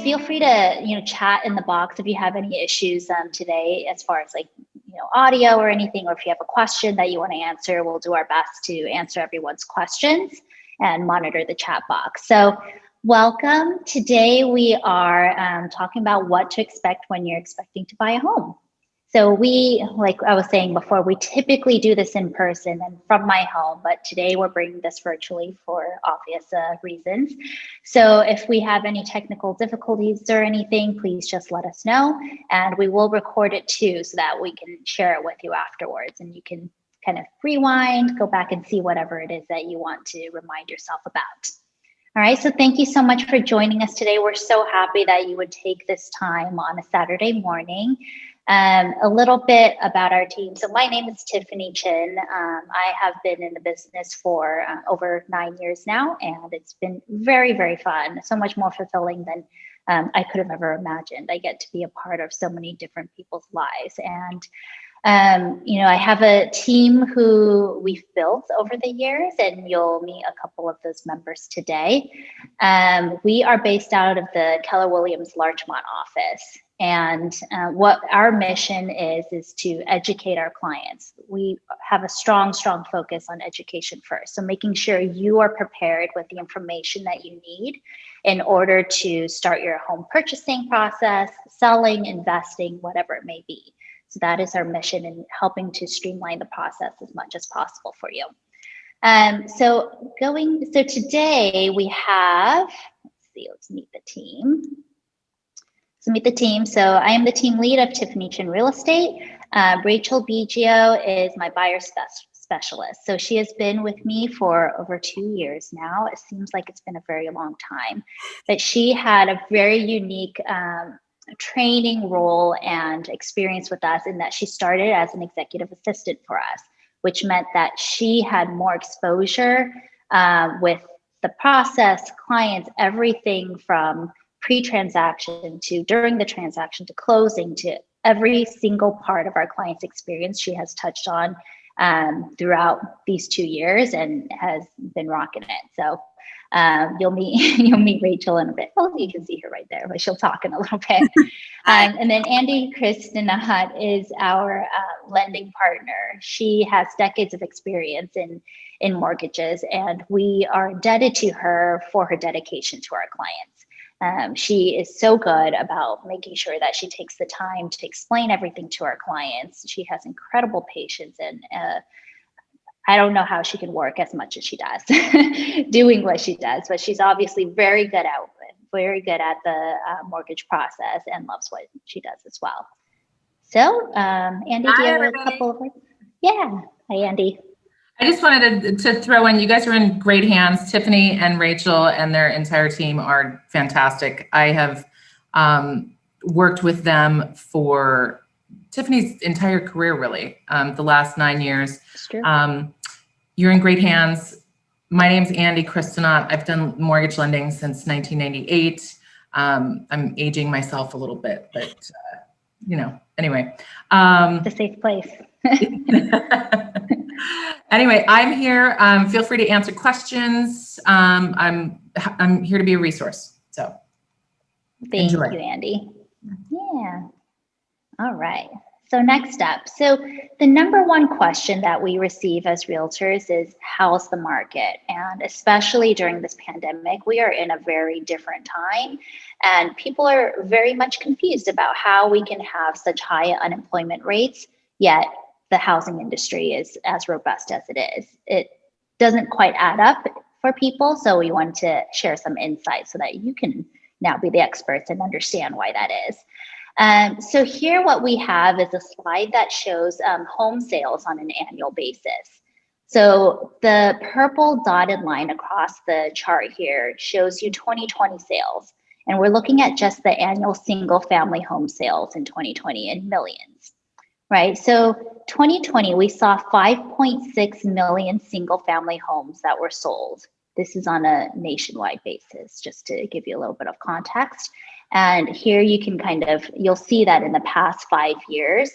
Feel free to, chat in the box if you have any issues today as far as audio or anything, or if you have a question that you want to answer, we'll do our best to answer everyone's questions and monitor the chat box. So welcome. Today we are talking about what to expect when you're expecting to buy a home. So we, like I was saying before, we typically do this in person and from my home, but today we're bringing this virtually for obvious reasons. So if we have any technical difficulties or anything, please just let us know, and we will record it too so that we can share it with you afterwards, and you can kind of rewind, go back and see whatever it is that you want to remind yourself about. All right, so thank you so much for joining us today. We're so happy that you would take this time on a Saturday morning. A little bit about our team. So my name is Tiffany Chin. I have been in the business for over 9 years now, and it's been very, very fun. So much more fulfilling than I could have ever imagined. I get to be a part of so many different people's lives. And I have a team who we've built over the years, and you'll meet a couple of those members today. We are based out of the Keller Williams Larchmont office. And what our mission is to educate our clients. We have a strong focus on education first. So making sure you are prepared with the information that you need in order to start your home purchasing process, selling, investing, whatever it may be. So that is our mission, in helping to streamline the process as much as possible for you. So today we have, let's meet the team. So I am the team lead of Tiffany Chin Real Estate. Rachel Biggio is my buyer specialist. So she has been with me for over 2 years now. It seems like it's been a very long time, but she had a very unique training role and experience with us, in that she started as an executive assistant for us, which meant that she had more exposure with the process, clients, everything from pre-transaction to during the transaction to closing, to every single part of our client's experience she has touched on throughout these 2 years, and has been rocking it. So you'll meet Rachel in a bit. Well, you can see her right there, but she'll talk in a little bit. And then Andy Kristinat is our lending partner. She has decades of experience in mortgages, and we are indebted to her for her dedication to our clients. She is so good about making sure that she takes the time to explain everything to our clients. She has incredible patience, and I don't know how she can work as much as she does doing what she does, but she's obviously very good at the mortgage process, and loves what she does as well. So Andy, do you have a couple of words? Yeah. Hi, Andy. I just wanted to throw in, you guys are in great hands. Tiffany and Rachel and their entire team are fantastic. I have worked with them for Tiffany's entire career, really, the last 9 years. You're in great hands. My name's Andy Kristinat. I've done mortgage lending since 1998. I'm aging myself a little bit, but anyway. It's a safe place. Anyway, I'm here. Feel free to answer questions. I'm here to be a resource. So thank you, Andy. Yeah. All right. So next up, so the number one question that we receive as realtors is, how's the market? And especially during this pandemic, we are in a very different time, and people are very much confused about how we can have such high unemployment rates, yet the housing industry is as robust as it is. It doesn't quite add up for people, so we want to share some insights so that you can now be the experts and understand why that is. So here what we have is a slide that shows home sales on an annual basis. So the purple dotted line across the chart here shows you 2020 sales. And we're looking at just the annual single family home sales in 2020 in millions, right? So 2020, we saw 5.6 million single family homes that were sold. This is on a nationwide basis, just to give you a little bit of context. And here you can you'll see that in the past 5 years,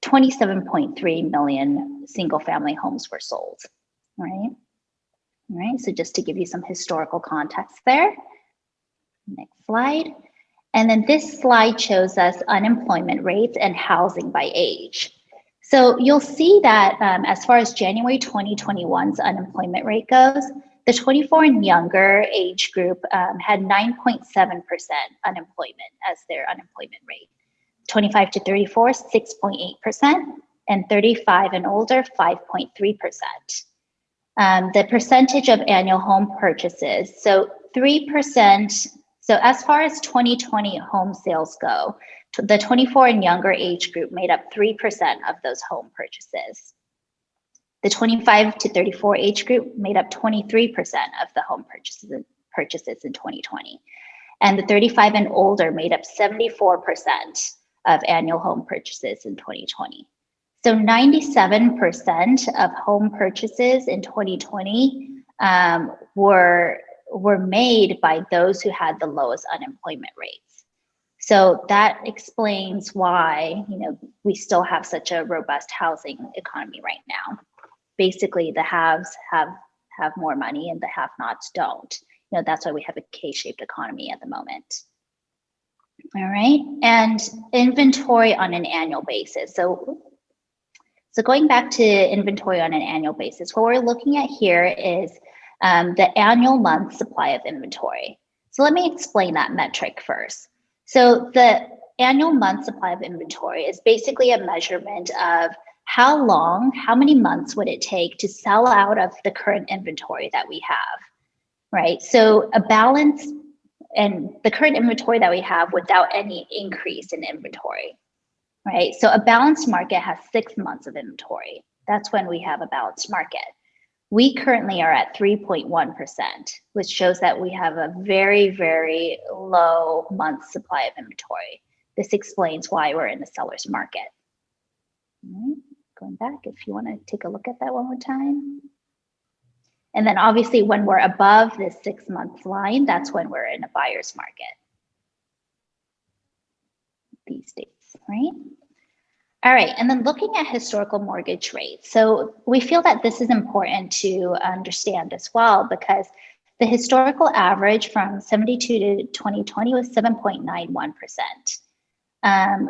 27.3 million single family homes were sold, right? All right, so just to give you some historical context there. Next slide. And then this slide shows us unemployment rates and housing by age. So you'll see that as far as January 2021's unemployment rate goes, the 24 and younger age group had 9.7% unemployment as their unemployment rate. 25 to 34, 6.8%, and 35 and older, 5.3%. The percentage of annual home purchases, so 3%. So as far as 2020 home sales go, the 24 and younger age group made up 3% of those home purchases. The 25 to 34 age group made up 23% of the home purchases in 2020. And the 35 and older made up 74% of annual home purchases in 2020. So 97% of home purchases in 2020 were made by those who had the lowest unemployment rates. So that explains why, we still have such a robust housing economy right now. Basically, the haves have more money and the have-nots don't. That's why we have a K-shaped economy at the moment. All right, and inventory on an annual basis. So going back to inventory on an annual basis, what we're looking at here is the annual month supply of inventory. So let me explain that metric first. So the annual month supply of inventory is basically a measurement of how many months would it take to sell out of the current inventory that we have, right? So a balance and the current inventory that we have without any increase in inventory, right? So a balanced market has 6 months of inventory. That's when we have a balanced market. We currently are at 3.1%, which shows that we have a very, very low month supply of inventory. This explains why we're in the seller's market. All right, going back, if you want to take a look at that one more time. And then obviously when we're above this 6 month line, that's when we're in a buyer's market. These dates, right? All right, and then looking at historical mortgage rates. So we feel that this is important to understand as well, because the historical average from 72 to 2020 was 7.91%.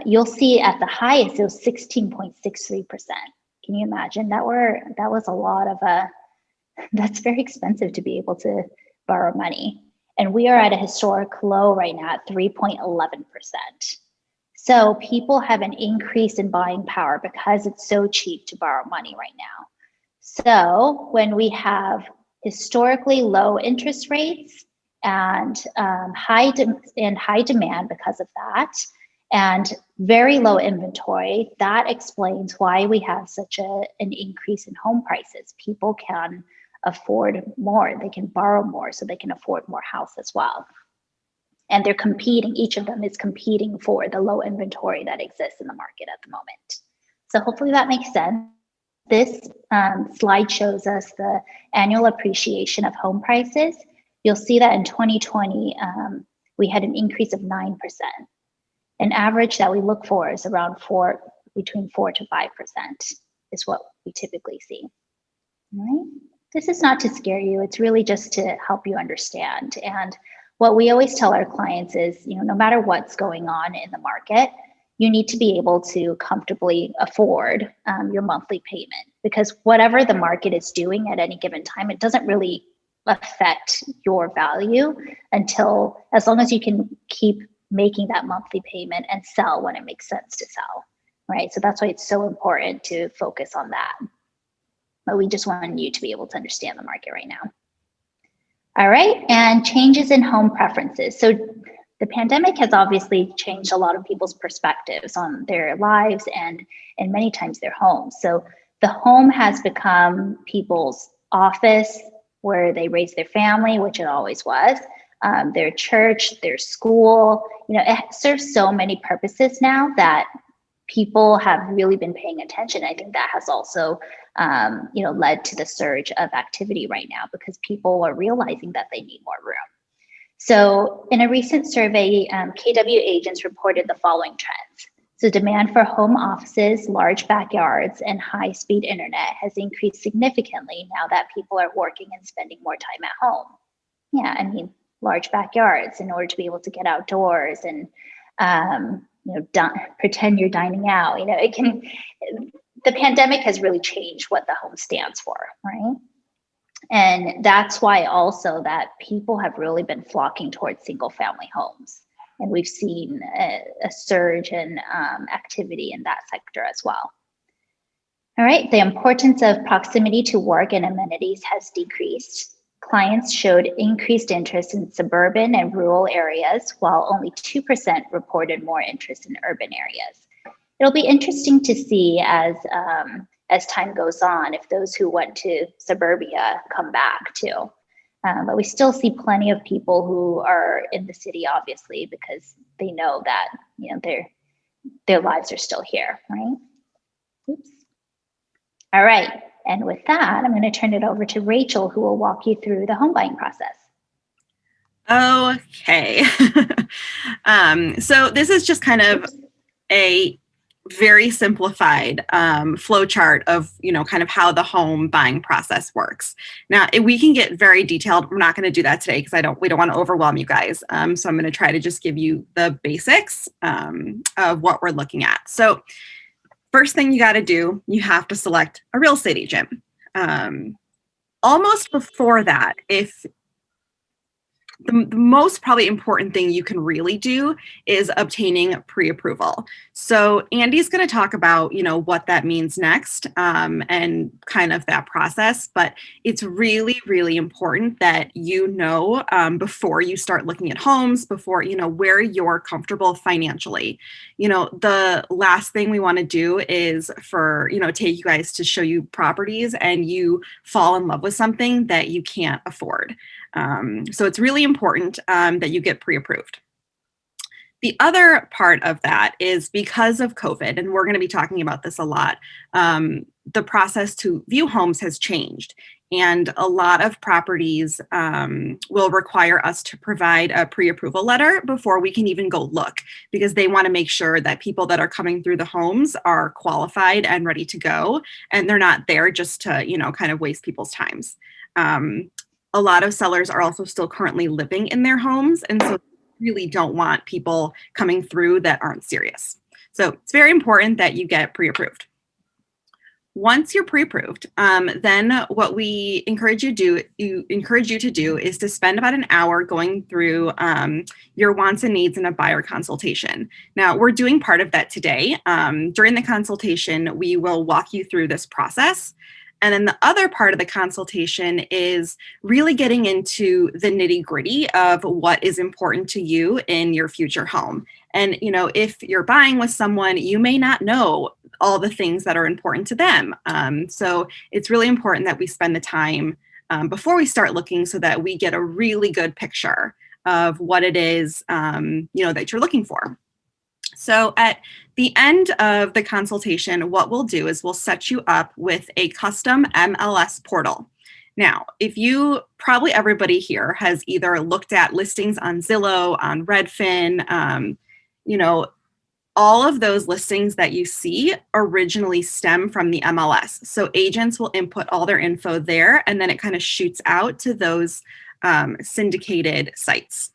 You'll see at the highest, it was 16.63%. Can you imagine? That was a lot of that's very expensive to be able to borrow money. And we are at a historic low right now at 3.11%. So people have an increase in buying power because it's so cheap to borrow money right now. So when we have historically low interest rates and high demand because of that, and very low inventory, that explains why we have such an increase in home prices. People can afford more, they can borrow more, so they can afford more house as well. And they're competing, each of them is competing for the low inventory that exists in the market at the moment. So hopefully that makes sense. This slide shows us the annual appreciation of home prices. You'll see that in 2020, we had an increase of 9%. An average that we look for is around between 4 to 5% is what we typically see. All right. This is not to scare you. It's really just to help you understand. And what we always tell our clients is, no matter what's going on in the market, you need to be able to comfortably afford your monthly payment, because whatever the market is doing at any given time, it doesn't really affect your value as long as you can keep making that monthly payment and sell when it makes sense to sell, right? So that's why it's so important to focus on that. But we just want you to be able to understand the market right now. All right, and changes in home preferences. So the pandemic has obviously changed a lot of people's perspectives on their lives and many times their homes. So the home has become people's office where they raise their family, which it always was, their church, their school. It serves so many purposes now that people have really been paying attention. I think that has also led to the surge of activity right now, because people are realizing that they need more room. So in a recent survey, KW agents reported the following trends. So demand for home offices, large backyards, and high-speed internet has increased significantly now that people are working and spending more time at home. Yeah, large backyards in order to be able to get outdoors and, pretend you're dining out. The pandemic has really changed what the home stands for, right? And that's why also that people have really been flocking towards single family homes. And we've seen a surge in activity in that sector as well. All right, the importance of proximity to work and amenities has decreased. Clients showed increased interest in suburban and rural areas, while only 2% reported more interest in urban areas. It'll be interesting to see as time goes on if those who went to suburbia come back too. But we still see plenty of people who are in the city, obviously, because they know that their lives are still here, right? Oops. All right, and with that, I'm going to turn it over to Rachel, who will walk you through the home buying process. Okay. So this is just kind of a very simplified flow chart of, kind of how the home buying process works. Now, we can get very detailed. We're not going to do that today because we don't want to overwhelm you guys. So I'm going to try to just give you the basics of what we're looking at. So first thing you got to do, you have to select a real estate agent. Almost before that, if the most probably important thing you can really do is obtaining pre-approval. So Andy's going to talk about, what that means next and kind of that process. But it's really, really important that before you start looking at homes, before, where you're comfortable financially. The last thing we want to do is take you guys to show you properties and you fall in love with something that you can't afford. So it's really important that you get pre-approved. The other part of that is because of COVID, and we're going to be talking about this a lot, the process to view homes has changed. And a lot of properties will require us to provide a pre-approval letter before we can even go look, because they want to make sure that people that are coming through the homes are qualified and ready to go, and they're not there just to, kind of waste people's times. A lot of sellers are also still currently living in their homes, and so really don't want people coming through that aren't serious. So it's very important that you get pre-approved. Once you're pre-approved, then what we encourage you to do is to spend about an hour going through your wants and needs in a buyer consultation. Now, we're doing part of that today. During the consultation, we will walk you through this process. And then the other part of the consultation is really getting into the nitty-gritty of what is important to you in your future home. And, if you're buying with someone, you may not know all the things that are important to them. So it's really important that we spend the time before we start looking so that we get a really good picture of what it is, that you're looking for. So at the end of the consultation, what we'll do is we'll set you up with a custom MLS portal. Now, probably everybody here has either looked at listings on Zillow, on Redfin, all of those listings that you see originally stem from the MLS. So agents will input all their info there, and then it kind of shoots out to those syndicated sites.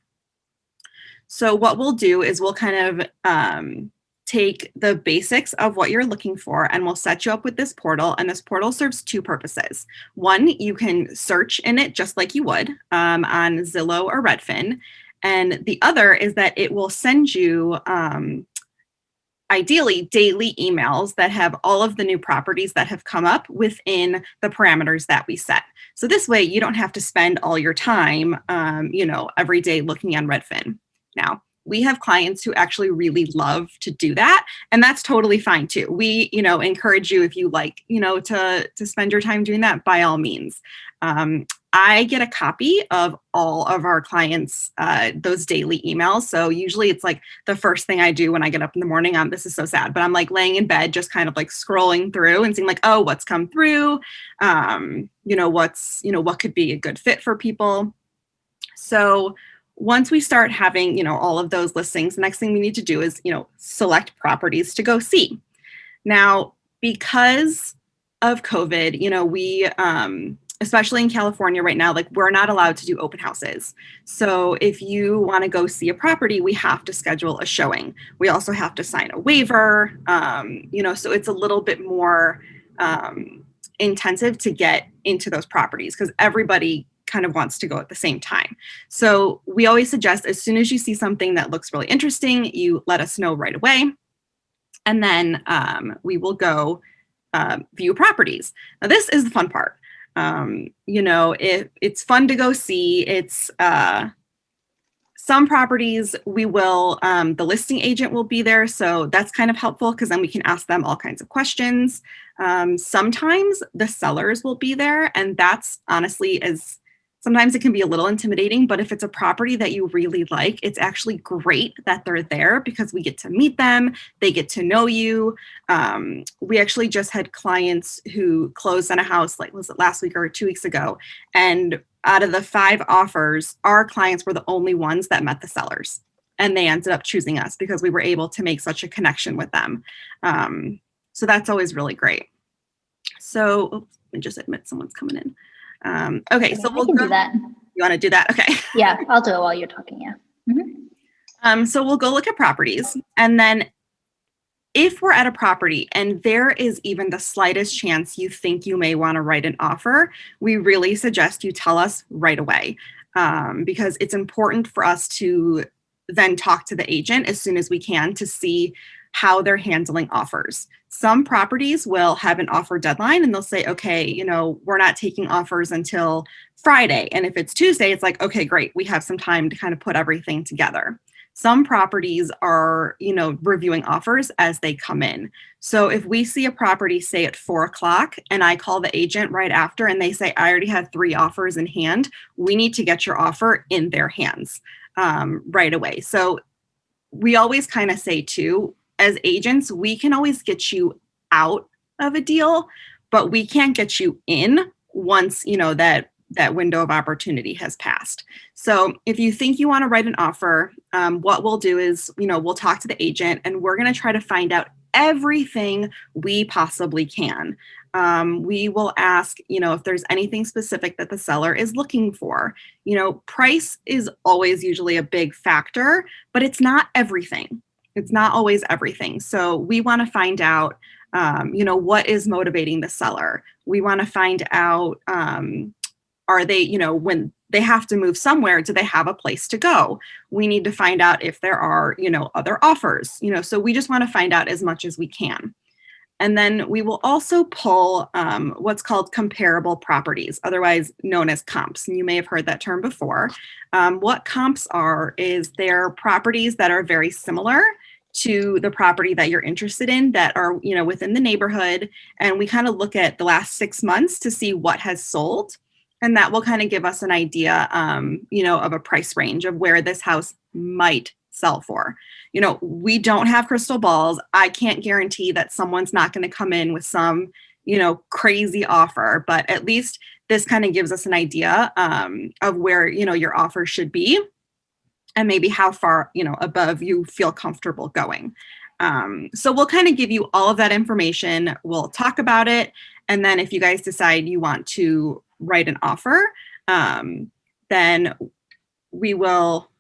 So what we'll do is we'll kind of take the basics of what you're looking for, and we'll set you up with this portal. And this portal serves two purposes. One, you can search in it just like you would on Zillow or Redfin. And the other is that it will send you ideally daily emails that have all of the new properties that have come up within the parameters that we set. So this way you don't have to spend all your time, every day looking on Redfin. Now, we have clients who actually really love to do that, and that's totally fine too. We, encourage you, if you like, to spend your time doing that, by all means. I get a copy of all of our clients' those daily emails. So usually it's like the first thing I do when I get up in the morning. This is so sad, but I'm like laying in bed, just kind of like scrolling through and seeing like, oh, what's come through, what could be a good fit for people. So once we start having, all of those listings, the next thing we need to do is, select properties to go see. Now, because of COVID, we especially in California right now, like we're not allowed to do open houses. So if you want to go see a property, we have to schedule a showing. We also have to sign a waiver, so it's a little bit more intensive to get into those properties because everybody kind of wants to go at the same time. So we always suggest as soon as you see something that looks really interesting, you let us know right away. And then we will go view properties. Now, this is the fun part. It's fun to go see. It's some properties we will, the listing agent will be there. So that's kind of helpful because then we can ask them all kinds of questions. Sometimes the sellers will be there, and that's honestly sometimes it can be a little intimidating, but if it's a property that you really like, it's actually great that they're there because we get to meet them. They get to know you. We actually just had clients who closed on a house, like was it last week or 2 weeks ago? And out of the 5 offers, our clients were the only ones that met the sellers. And they ended up choosing us because we were able to make such a connection with them. So that's always really great. So let me just admit someone's coming in. Okay, so we'll do that. You want to do that? Okay. Yeah, I'll do it while you're talking. Yeah. Mm-hmm. So we'll go look at properties, and then if we're at a property and there is even the slightest chance you think you may want to write an offer, we really suggest you tell us right away because it's important for us to then talk to the agent as soon as we can to see how they're handling offers. Some properties will have an offer deadline and they'll say, okay, we're not taking offers until Friday. And if it's Tuesday, it's like, okay, great. We have some time to kind of put everything together. Some properties are, reviewing offers as they come in. So if we see a property, say at 4:00, and I call the agent right after and they say, I already have 3 offers in hand, we need to get your offer in their hands right away. So we always kind of say too, as agents, we can always get you out of a deal, but we can't get you in once, that window of opportunity has passed. So if you think you want to write an offer, what we'll do is, we'll talk to the agent and we're going to try to find out everything we possibly can. We will ask, if there's anything specific that the seller is looking for. Price is always usually a big factor, but it's not everything. It's not always everything. So we want to find out, what is motivating the seller. We want to find out, are they, when they have to move somewhere, do they have a place to go? We need to find out if there are, other offers, so we just want to find out as much as we can. And then we will also pull what's called comparable properties, otherwise known as comps. And you may have heard that term before. What comps are is they're properties that are very similar to the property that you're interested in that are, within the neighborhood. And we kind of look at the last 6 months to see what has sold. And that will kind of give us an idea, of a price range of where this house might sell for. We don't have crystal balls. I can't guarantee that someone's not going to come in with some, crazy offer, but at least this kind of gives us an idea of where, your offer should be and maybe how far, above you feel comfortable going. So we'll kind of give you all of that information. We'll talk about it. And then if you guys decide you want to write an offer, then we will,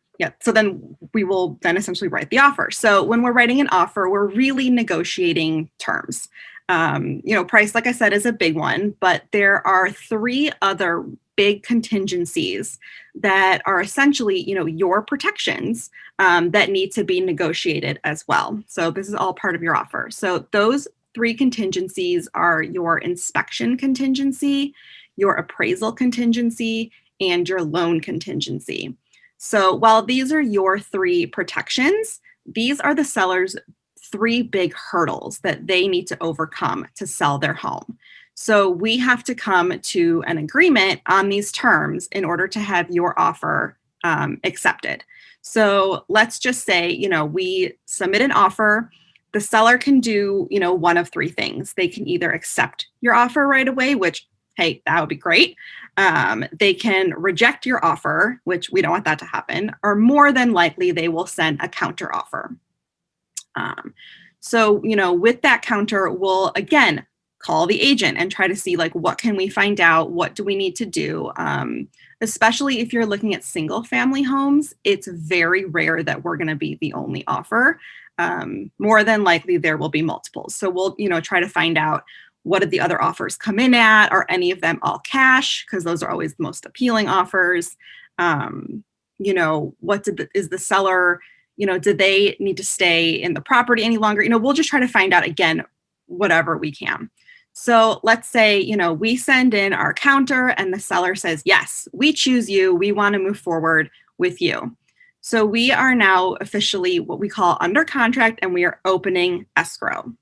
essentially write the offer. So when we're writing an offer, we're really negotiating terms. Price, like I said, is a big one, but there are 3 other big contingencies that are essentially, your protections that need to be negotiated as well. So this is all part of your offer. So those 3 contingencies are your inspection contingency, your appraisal contingency, and your loan contingency. So while these are your 3 protections, these are the seller's 3 big hurdles that they need to overcome to sell their home. So we have to come to an agreement on these terms in order to have your offer accepted. So let's just say, we submit an offer. The seller can do, one of 3 things. They can either accept your offer right away, which, hey, that would be great. They can reject your offer, which we don't want that to happen, or more than likely they will send a counter offer. So, with that counter, we'll again call the agent and try to see like, what can we find out? What do we need to do? Especially if you're looking at single family homes, it's very rare that we're going to be the only offer. More than likely there will be multiples. So we'll, try to find out, what did the other offers come in at? Are any of them all cash? Because those are always the most appealing offers. What is the seller, did they need to stay in the property any longer? We'll just try to find out, again, whatever we can. So let's say, we send in our counter and the seller says, yes, we choose you. We want to move forward with you. So we are now officially what we call under contract, and we are opening escrow.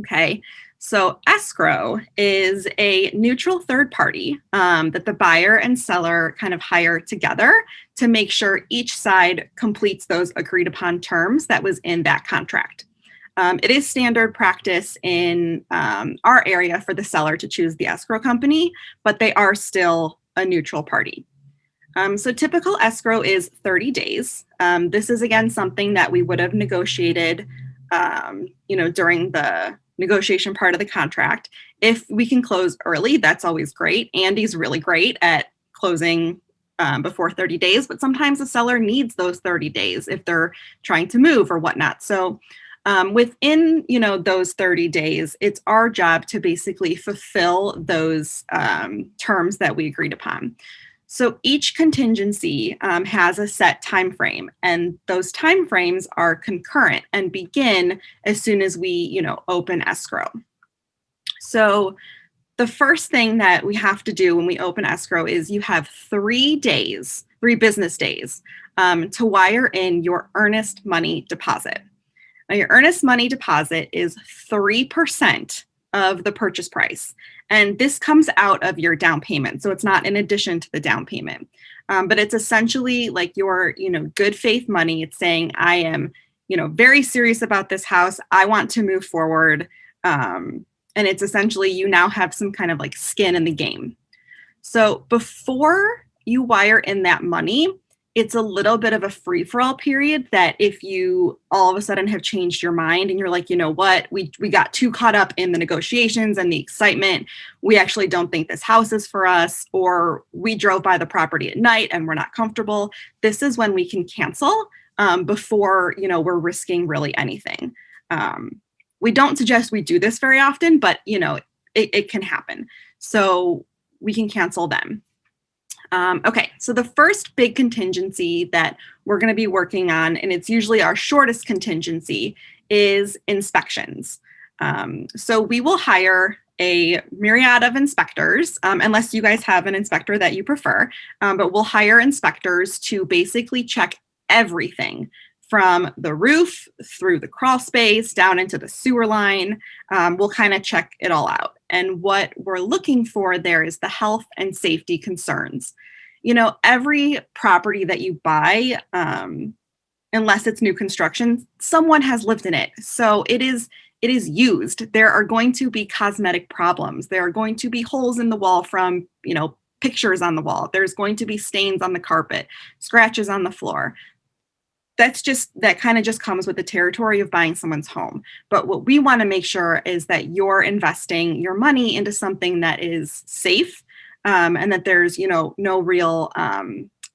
Okay. So escrow is a neutral third party that the buyer and seller kind of hire together to make sure each side completes those agreed upon terms that was in that contract. It is standard practice in our area for the seller to choose the escrow company, but they are still a neutral party. So typical escrow is 30 days. This is, again, something that we would have negotiated, during the negotiation part of the contract. If we can close early, that's always great. Andy's really great at closing before 30 days, but sometimes the seller needs those 30 days if they're trying to move or whatnot. So within, those 30 days, it's our job to basically fulfill those terms that we agreed upon. So each contingency has a set time frame, and those time frames are concurrent and begin as soon as we, open escrow. So the first thing that we have to do when we open escrow is you have 3 business days to wire in your earnest money deposit. Now, your earnest money deposit is 3% of the purchase price. And this comes out of your down payment. So it's not in addition to the down payment, but it's essentially like your, good faith money. It's saying, I am, very serious about this house. I want to move forward. And it's essentially, you now have some kind of like skin in the game. So before you wire in that money, it's a little bit of a free-for-all period that if you all of a sudden have changed your mind and you're like, you know what, we got too caught up in the negotiations and the excitement, we actually don't think this house is for us, or we drove by the property at night and we're not comfortable, this is when we can cancel before, we're risking really anything. We don't suggest we do this very often, but, it can happen. So we can cancel them. Okay, so the first big contingency that we're going to be working on, and it's usually our shortest contingency, is inspections. So we will hire a myriad of inspectors, unless you guys have an inspector that you prefer, but we'll hire inspectors to basically check everything from the roof through the crawl space down into the sewer line. We'll kind of check it all out. And what we're looking for there is the health and safety concerns. Every property that you buy, unless it's new construction, someone has lived in it. So it is used. There are going to be cosmetic problems. There are going to be holes in the wall from, pictures on the wall. There's going to be stains on the carpet, scratches on the floor. That kind of just comes with the territory of buying someone's home. But what we want to make sure is that you're investing your money into something that is safe, and that there's, no real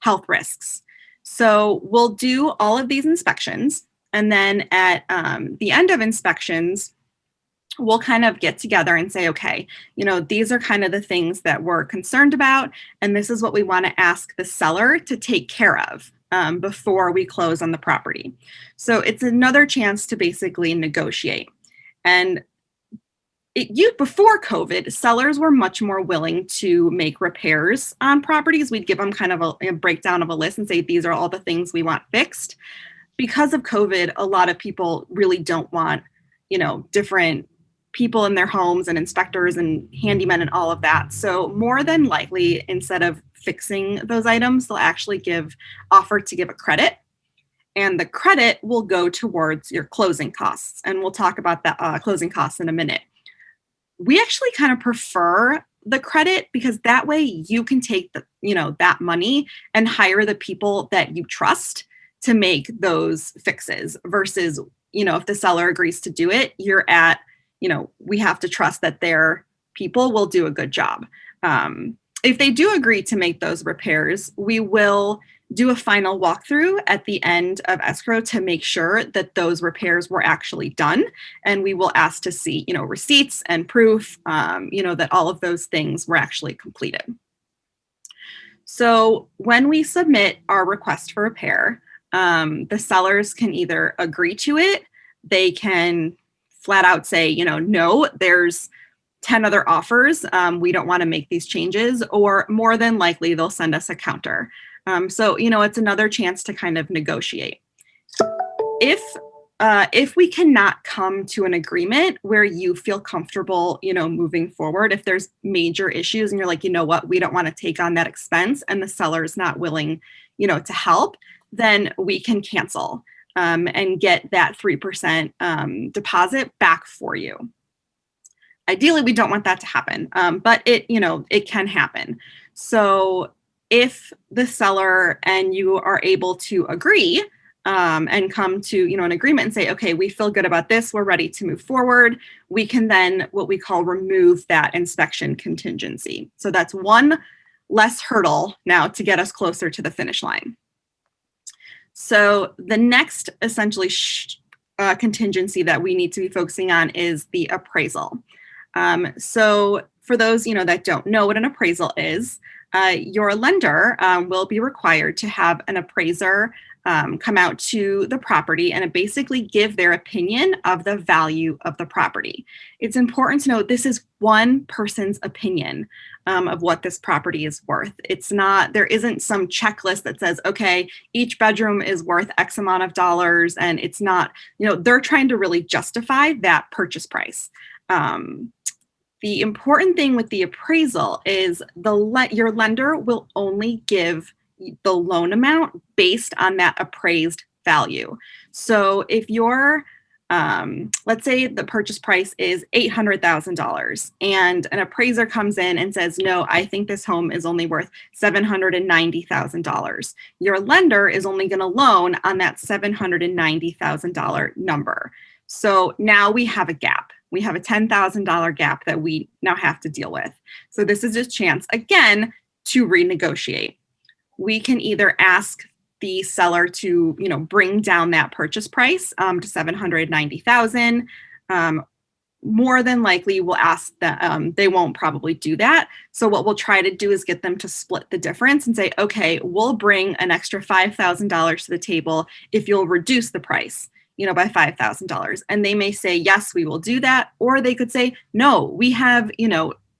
health risks. So we'll do all of these inspections. And then at the end of inspections, we'll kind of get together and say, okay, these are kind of the things that we're concerned about. And this is what we want to ask the seller to take care of before we close on the property. So it's another chance to basically negotiate. And before COVID, sellers were much more willing to make repairs on properties. We'd give them kind of a breakdown of a list and say, these are all the things we want fixed. Because of COVID, a lot of people really don't want, different people in their homes and inspectors and handymen and all of that. So more than likely, instead of fixing those items, they'll actually offer to give a credit. And the credit will go towards your closing costs. And we'll talk about that closing costs in a minute. We actually kind of prefer the credit because that way you can take that money and hire the people that you trust to make those fixes versus, if the seller agrees to do it, you're at, we have to trust that their people will do a good job. If they do agree to make those repairs, we will do a final walkthrough at the end of escrow to make sure that those repairs were actually done. And we will ask to see, receipts and proof, that all of those things were actually completed. So when we submit our request for repair, the sellers can either agree to it, they can flat out say, no, there's 10 other offers. We don't want to make these changes, or more than likely they'll send us a counter. So, it's another chance to kind of negotiate. If we cannot come to an agreement where you feel comfortable, moving forward, if there's major issues and you're like, what, we don't want to take on that expense, and the seller is not willing, to help, then we can cancel and get that 3% deposit back for you. Ideally, we don't want that to happen, but it can happen. So if the seller and you are able to agree and come to an agreement and say, okay, we feel good about this, we're ready to move forward, we can then what we call remove that inspection contingency. So that's one less hurdle now to get us closer to the finish line. So the next essentially contingency that we need to be focusing on is the appraisal. So for those that don't know what an appraisal is, your lender will be required to have an appraiser come out to the property and basically give their opinion of the value of the property. It's important to note this is one person's opinion of what this property is worth. It's not, there isn't some checklist that says, okay, each bedroom is worth X amount of dollars, and it's not, they're trying to really justify that purchase price. The important thing with the appraisal is your lender will only give the loan amount based on that appraised value. So if your, let's say the purchase price is $800,000 and an appraiser comes in and says, no, I think this home is only worth $790,000. Your lender is only going to loan on that $790,000 number. So now we have a gap. We have a $10,000 gap that we now have to deal with. So this is a chance, again, to renegotiate. We can either ask the seller to, bring down that purchase price to $790,000. More than likely, we'll ask that they won't probably do that. So what we'll try to do is get them to split the difference and say, okay, we'll bring an extra $5,000 to the table if you'll reduce the price, by $5,000. And they may say, yes, we will do that. Or they could say, no, we have,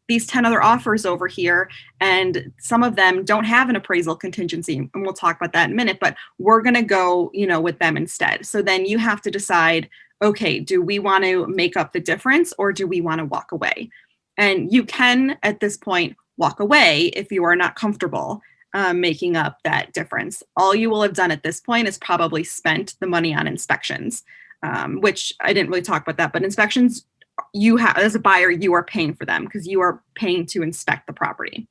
these 10 other offers over here, and some of them don't have an appraisal contingency. And we'll talk about that in a minute, but we're going to go, with them instead. So then you have to decide, okay, do we want to make up the difference or do we want to walk away? And you can, at this point, walk away if you are not comfortable making up that difference. All you will have done at this point is probably spent the money on inspections, which I didn't really talk about that, but inspections, you have, as a buyer, you are paying for them because you are paying to inspect the property.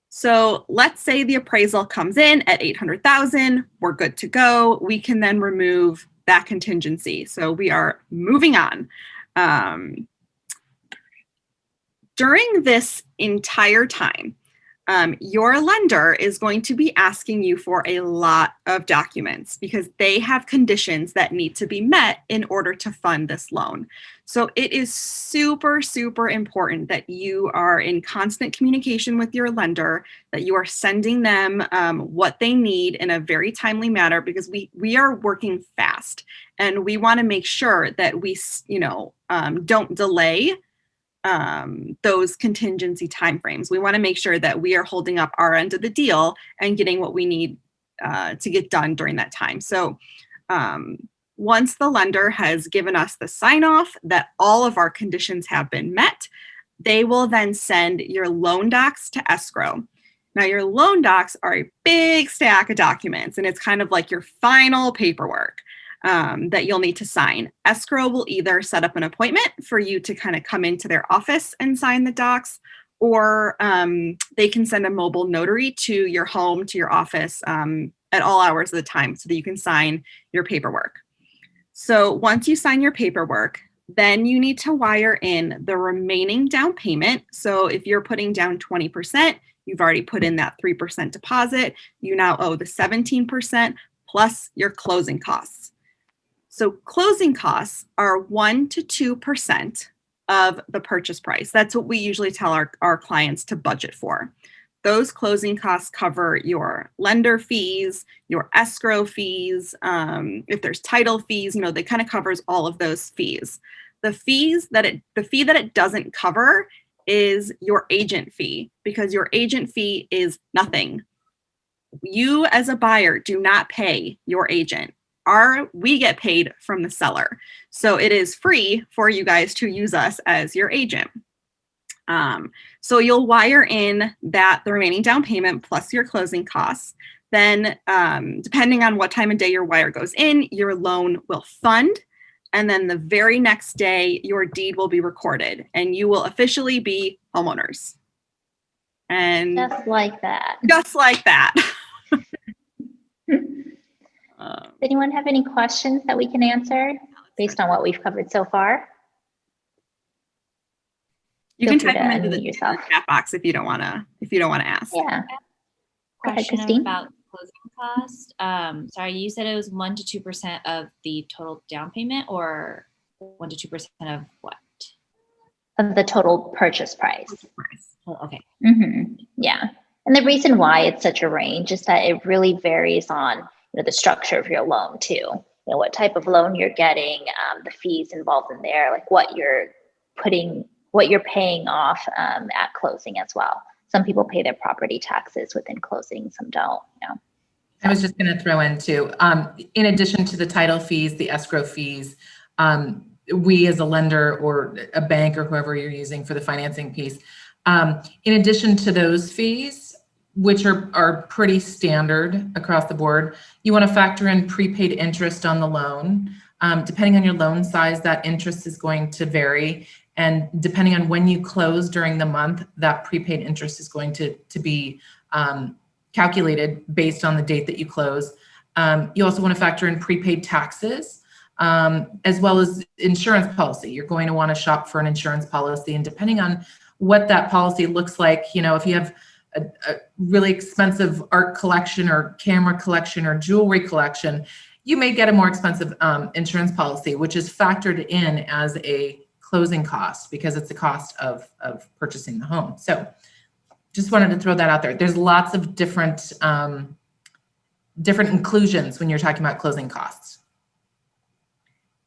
So let's say the appraisal comes in at $800,000, we're good to go. We can then remove that contingency. So we are moving on. During this entire time, your lender is going to be asking you for a lot of documents because they have conditions that need to be met in order to fund this loan. So it is super, super important that you are in constant communication with your lender, that you are sending them what they need in a very timely manner, because we are working fast and we want to make sure that we, don't delay those contingency timeframes. We want to make sure that we are holding up our end of the deal and getting what we need to get done during that time. So once the lender has given us the sign off that all of our conditions have been met, they will then send your loan docs to escrow. Now, your loan docs are a big stack of documents, and it's kind of like your final paperwork that you'll need to sign. Escrow will either set up an appointment for you to kind of come into their office and sign the docs, or they can send a mobile notary to your home, to your office at all hours of the time so that you can sign your paperwork. So once you sign your paperwork, Then you need to wire in the remaining down payment. So if you're putting down 20%, you've already put in that 3% deposit. You now owe the 17% plus your closing costs. So closing costs are 1 to 2% of the purchase price. That's what we usually tell our clients to budget for. Those closing costs cover your lender fees, your escrow fees. If there's title fees, they kind of covers all of those fees. The fee that it doesn't cover is your agent fee, because your agent fee is nothing. You as a buyer do not pay your agent. We get paid from the seller. So it is free for you guys to use us as your agent. So you'll wire in the remaining down payment plus your closing costs. Then depending on what time of day your wire goes in, your loan will fund. And then the very next day, your deed will be recorded and you will officially be homeowners. And Just like that. Just like that. Does anyone have any questions that we can answer based on what we've covered so far? You Feel can free type to them into the unmute yourself. chat box if you don't want to ask. Yeah. Go ahead, Question Christine. about closing cost. Sorry, you said it was 1 to 2% of the total down payment, or 1 to 2% of what? Of the total purchase price. Oh, okay. Yeah. And the reason why it's such a range is that it really varies on the structure of your loan too. What type of loan you're getting, the fees involved in there, like what you're paying off at closing as well. Some people pay their property taxes within closing, some don't. I was just going to throw in too, in addition to the title fees, the escrow fees, we as a lender or a bank or whoever you're using for the financing piece, in addition to those fees, which are pretty standard across the board, you want to factor in prepaid interest on the loan. Depending on your loan size, that interest is going to vary. And depending on when you close during the month, that prepaid interest is going to be calculated based on the date that you close. You also want to factor in prepaid taxes, as well as insurance policy. You're going to want to shop for an insurance policy. And depending on what that policy looks like, if you have a really expensive art collection or camera collection or jewelry collection, you may get a more expensive insurance policy, which is factored in as a closing cost because it's the cost of purchasing the home. So just wanted to throw that out there. There's lots of different inclusions when you're talking about closing costs.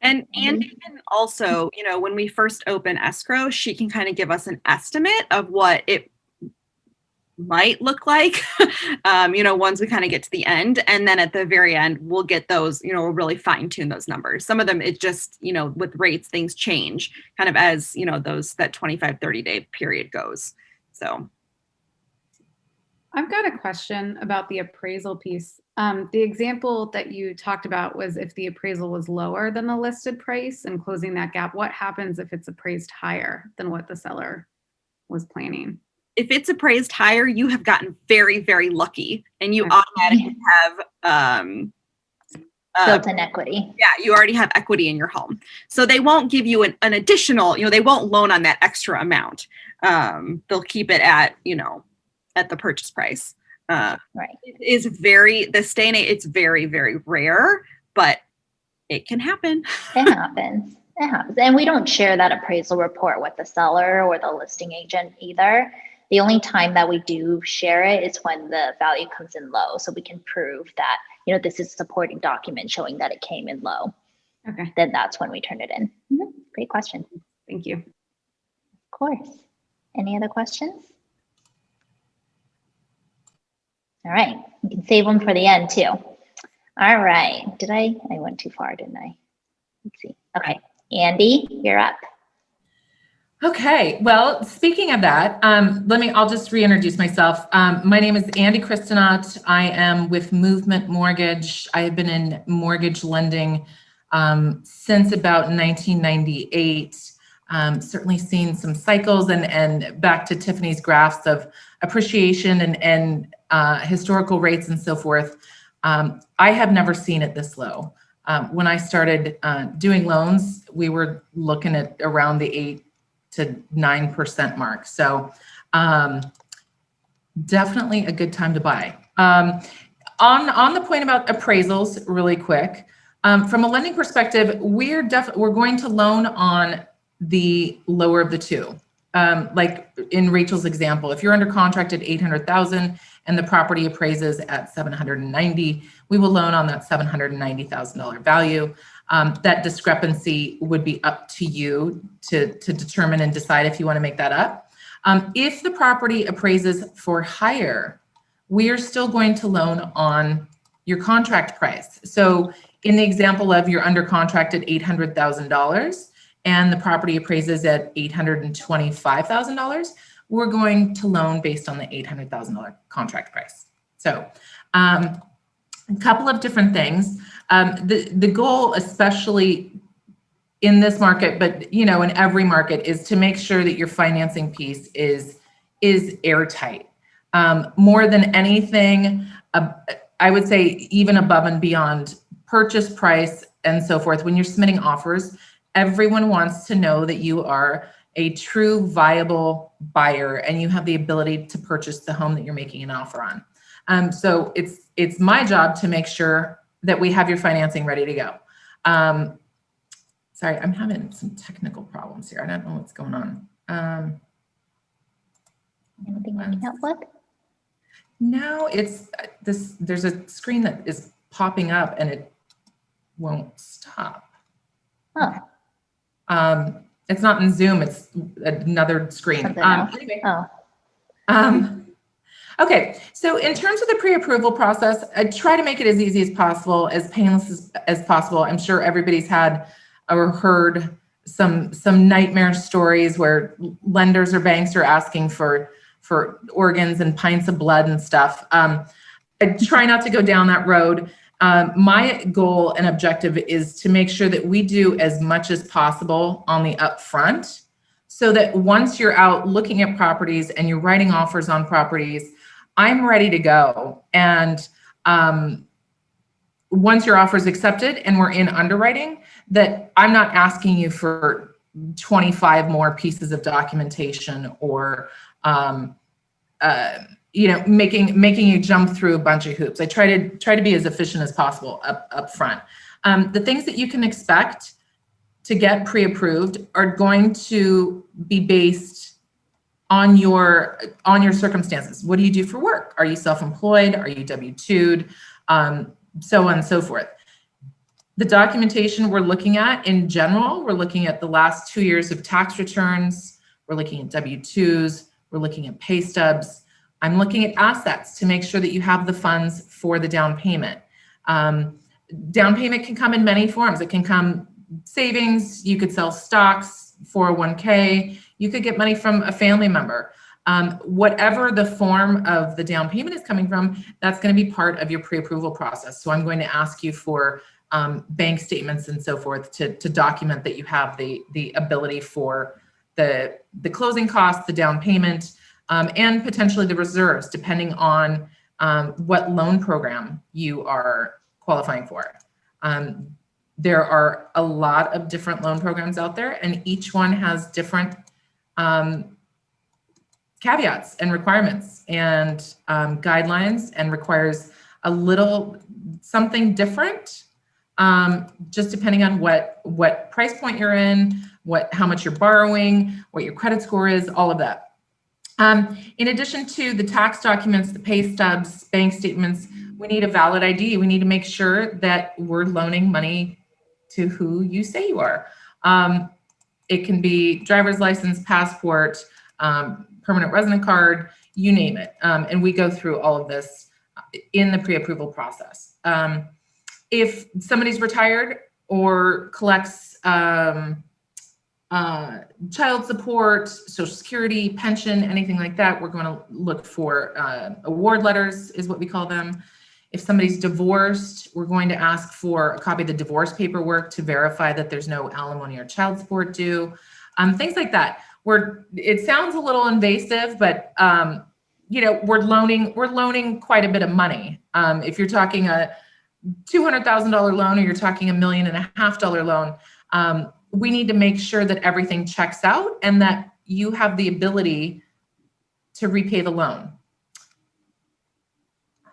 And Andy can also, when we first open escrow, she can kind of give us an estimate of what it might look like, once we kind of get to the end. And then at the very end, we'll get those, we'll really fine tune those numbers. Some of them, it just, with rates, things change kind of as, that 25, 30-day period goes. So. I've got a question about the appraisal piece. The example that you talked about was if the appraisal was lower than the listed price and closing that gap, what happens if it's appraised higher than what the seller was planning? If it's appraised higher, you have gotten very, very lucky and you automatically have built-in equity. Yeah, you already have equity in your home. So they won't give you an additional, they won't loan on that extra amount. They'll keep it at, at the purchase price. Right. It is this day and age, it's very, very rare, but it can happen. It happens. It happens. And we don't share that appraisal report with the seller or the listing agent either. The only time that we do share it is when the value comes in low. So we can prove that, this is a supporting document showing that it came in low. Okay. Then that's when we turn it in. Great question. Thank you. Of course. Any other questions? All right. You can save them for the end too. All right. I went too far, didn't I? Let's see. Okay. Andy, you're up. Okay, well, speaking of that, I'll just reintroduce myself. My name is Andy Christenot. I am with Movement Mortgage. I have been in mortgage lending since about 1998. Certainly seen some cycles and back to Tiffany's graphs of appreciation and historical rates and so forth. I have never seen it this low. When I started doing loans, we were looking at around the 8 to 9% mark. So definitely a good time to buy. On the point about appraisals, really quick, from a lending perspective, we're going to loan on the lower of the two. Like in Rachel's example, if you're under contract at 800,000 and the property appraises at 790, we will loan on that $790,000 value. That discrepancy would be up to you to determine and decide if you want to make that up. If the property appraises for higher, we are still going to loan on your contract price. So in the example of you're under contract at $800,000 and the property appraises at $825,000, we're going to loan based on the $800,000 contract price. So a couple of different things. The goal, especially in this market, but in every market, is to make sure that your financing piece is airtight. More than anything, I would say even above and beyond purchase price and so forth, when you're submitting offers, everyone wants to know that you are a true viable buyer and you have the ability to purchase the home that you're making an offer on. So it's my job to make sure that we have your financing ready to go. Sorry, I'm having some technical problems here. I don't know what's going on. Anything I can help with? No, it's this. There's a screen that is popping up and it won't stop. Oh. It's not in Zoom. It's another screen. Anyway. Oh. Okay. So in terms of the pre-approval process, I try to make it as easy as possible, as painless as possible. I'm sure everybody's had or heard some nightmare stories where lenders or banks are asking for organs and pints of blood and stuff. I try not to go down that road. My goal and objective is to make sure that we do as much as possible on the upfront, so that once you're out looking at properties and you're writing offers on properties, I'm ready to go. And once your offer is accepted and we're in underwriting, that I'm not asking you for 25 more pieces of documentation or making you jump through a bunch of hoops. I try to be as efficient as possible up front. The things that you can expect to get pre-approved are going to be based on your circumstances. What do you do for work? Are you self-employed? Are you W-2'd? So on and so forth. The documentation we're looking at in general, we're looking at the last 2 years of tax returns. We're looking at W-2s. We're looking at pay stubs. I'm looking at assets to make sure that you have the funds for the down payment. Down payment can come in many forms. It can come savings. You could sell stocks, 401k. You could get money from a family member. Whatever the form of the down payment is coming from, that's going to be part of your pre-approval process. So I'm going to ask you for bank statements and so forth to document that you have the ability for the closing costs, the down payment, and potentially the reserves, depending on what loan program you are qualifying for. There are a lot of different loan programs out there, and each one has different caveats and requirements and guidelines, and requires a little something different, just depending on what price point you're in, how much you're borrowing, what your credit score is, all of that. In addition to the tax documents, the pay stubs, bank statements, we need a valid ID. We need to make sure that we're loaning money to who you say you are. It can be driver's license, passport, permanent resident card, you name it. And we go through all of this in the pre-approval process. If somebody's retired or collects child support, Social Security, pension, anything like that, we're going to look for award letters, is what we call them. If somebody's divorced, we're going to ask for a copy of the divorce paperwork to verify that there's no alimony or child support due. Things like that. It sounds a little invasive, but we're loaning quite a bit of money. If you're talking $200,000 loan, or you're talking $1.5 million loan, we need to make sure that everything checks out and that you have the ability to repay the loan.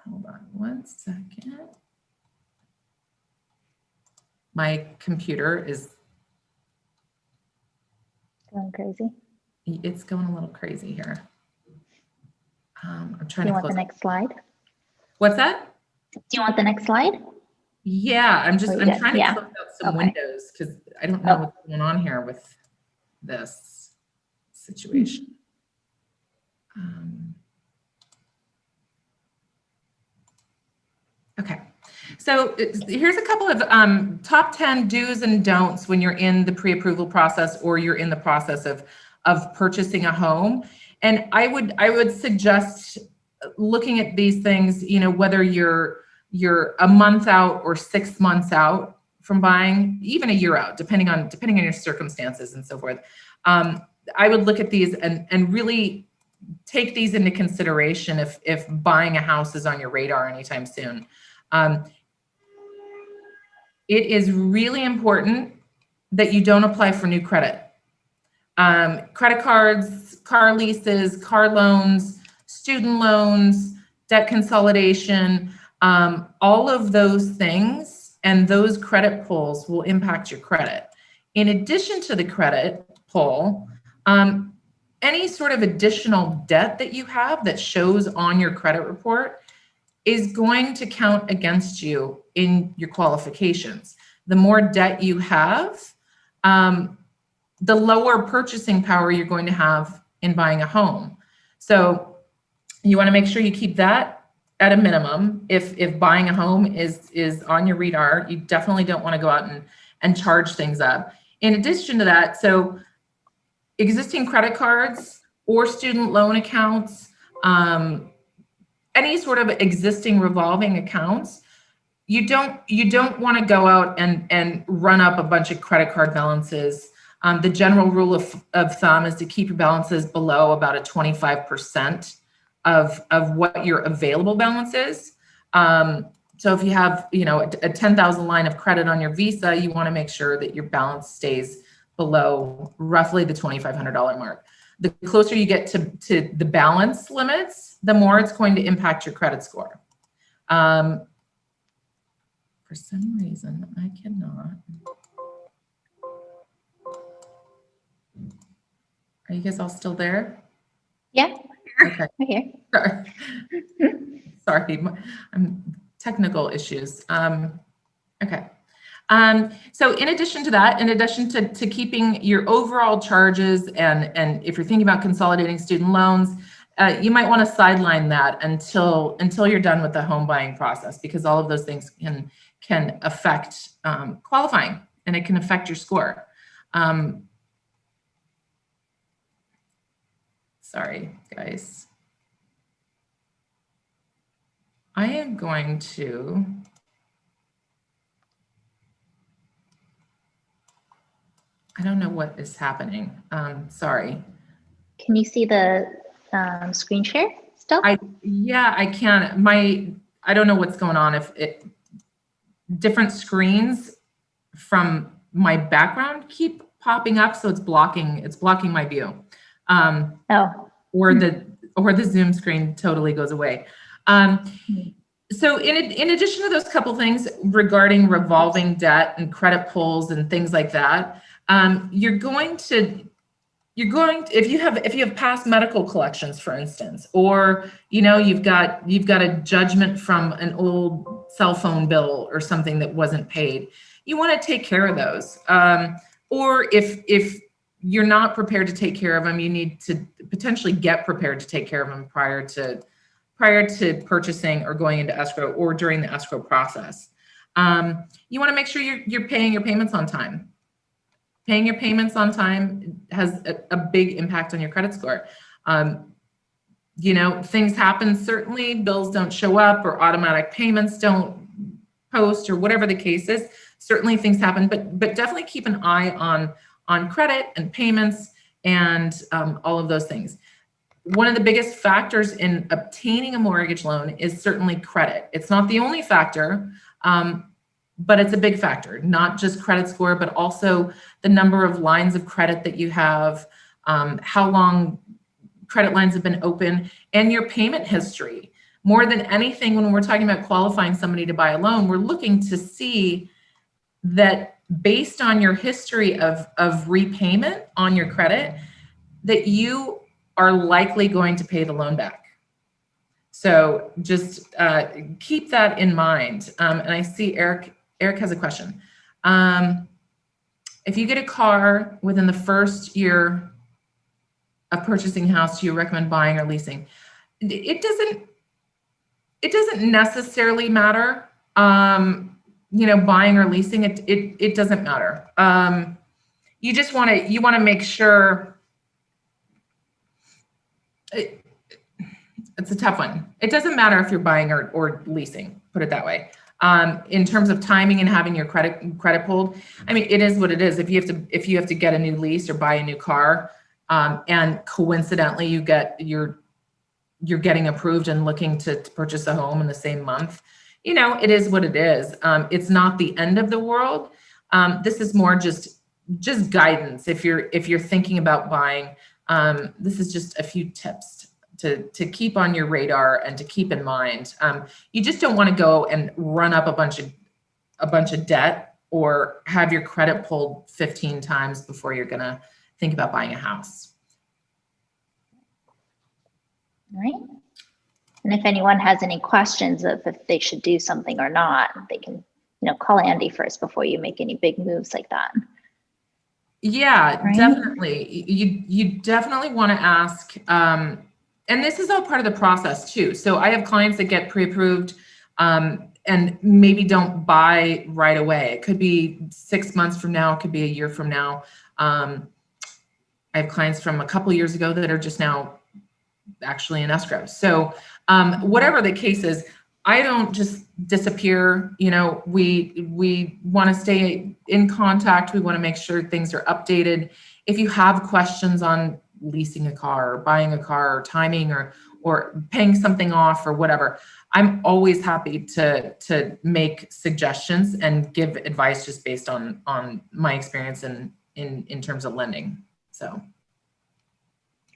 Hold on one second. My computer is Going crazy. it's going a little crazy here. I'm Do trying you to want close the it. next slide? What's that? Do you want the next slide? Yeah, I'm Oh, you I'm did. trying to Yeah. close out some Okay. windows because I don't know Oh. what's going on here with this situation. Okay, so here's a couple of top 10 do's and don'ts when you're in the pre-approval process or you're in the process of purchasing a home. And I would suggest looking at these things, you know, whether you're a month out or 6 months out from buying, even a year out, depending on your circumstances and so forth. I would look at these and really take these into consideration if buying a house is on your radar anytime soon. It is really important that you don't apply for new credit. Credit cards, car leases, car loans, student loans, debt consolidation, all of those things and those credit pulls will impact your credit. In addition to the credit pull, any sort of additional debt that you have that shows on your credit report is going to count against you in your qualifications. The more debt you have, the lower purchasing power you're going to have in buying a home. So you want to make sure you keep that at a minimum. If buying a home is on your radar, you definitely don't want to go out and charge things up. In addition to that, so existing credit cards or student loan accounts, any sort of existing revolving accounts, you don't want to go out and run up a bunch of credit card balances. The general rule of thumb is to keep your balances below about a 25% of what your available balance is. So if you have, you know, a 10,000 line of credit on your Visa, you want to make sure that your balance stays below roughly the $2,500 mark. The closer you get to the balance limits, the more it's going to impact your credit score. For some reason, I cannot. Are you guys all still there? Yeah, Okay. we're here. Sorry, technical issues. Okay. So in addition to that, in addition to keeping your overall charges and if you're thinking about consolidating student loans, you might want to sideline that until you're done with the home buying process, because all of those things can affect qualifying, and it can affect your score. Sorry, guys. I am going to I don't know what is happening. Sorry. Can you see the screen share still? Yeah, I can. I don't know what's going on. If different screens from my background keep popping up, so it's blocking my view. Or the Zoom screen totally goes away. So in addition to those couple things regarding revolving debt and credit pulls and things like that, you're going to if you have past medical collections, for instance, or you know you've got a judgment from an old cell phone bill or something that wasn't paid, you want to take care of those. Or if you're not prepared to take care of them, you need to potentially get prepared to take care of them prior to purchasing or going into escrow or during the escrow process. You want to make sure you're paying your payments on time. Paying your payments on time has a big impact on your credit score. You know, things happen, certainly bills don't show up or automatic payments don't post or whatever the case is. Certainly things happen, but definitely keep an eye on credit and payments and all of those things. One of the biggest factors in obtaining a mortgage loan is certainly credit. It's not the only factor, But it's a big factor, not just credit score, but also the number of lines of credit that you have, how long credit lines have been open, and your payment history. More than anything, when we're talking about qualifying somebody to buy a loan, we're looking to see that based on your history of repayment on your credit, that you are likely going to pay the loan back. So just keep that in mind. And I see Eric has a question. If you get a car within the first year of purchasing a house, do you recommend buying or leasing? It doesn't necessarily matter. Buying or leasing, it doesn't matter. You just want to make sure. It's a tough one. It doesn't matter if you're buying or leasing, put it that way. In terms of timing and having your credit pulled, I mean, it is what it is. If you have to get a new lease or buy a new car, and coincidentally you're getting approved and looking to purchase a home in the same month, it is what it is. It's not the end of the world. This is more just guidance. If you're thinking about buying, this is just a few tips to keep on your radar and to keep in mind. You just don't want to go and run up a bunch of debt or have your credit pulled 15 times before you're going to think about buying a house. All right. And if anyone has any questions of if they should do something or not, they can, call Andy first before you make any big moves like that. Yeah, Right? Definitely. You definitely want to ask, and this is all part of the process too. So I have clients that get pre-approved and maybe don't buy right away. It could be 6 months from now. It could be a year from now. I have clients from a couple years ago that are just now actually in escrow. So whatever the case is, I don't just disappear. We want to stay in contact. We want to make sure things are updated. If you have questions on leasing a car or buying a car or timing or paying something off or whatever, I'm always happy to make suggestions and give advice just based on my experience in terms of lending. So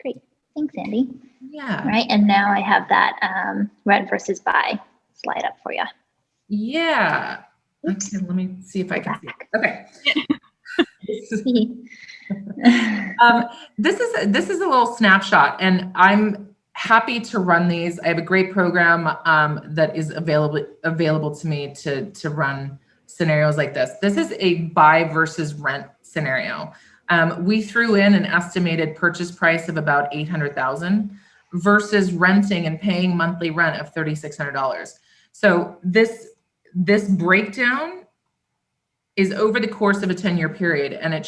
Great. Thanks, Andy. yeah. All right. And now I have that rent versus buy slide up for you. Yeah. Oops. Okay, let me see if I can see it. Okay. This is a little snapshot, and I'm happy to run these. I have a great program that is available to me to run scenarios like this. This is a buy versus rent scenario. We threw in an estimated purchase price of about $800,000 versus renting and paying monthly rent of $3,600. So this breakdown is over the course of a 10-year period, and it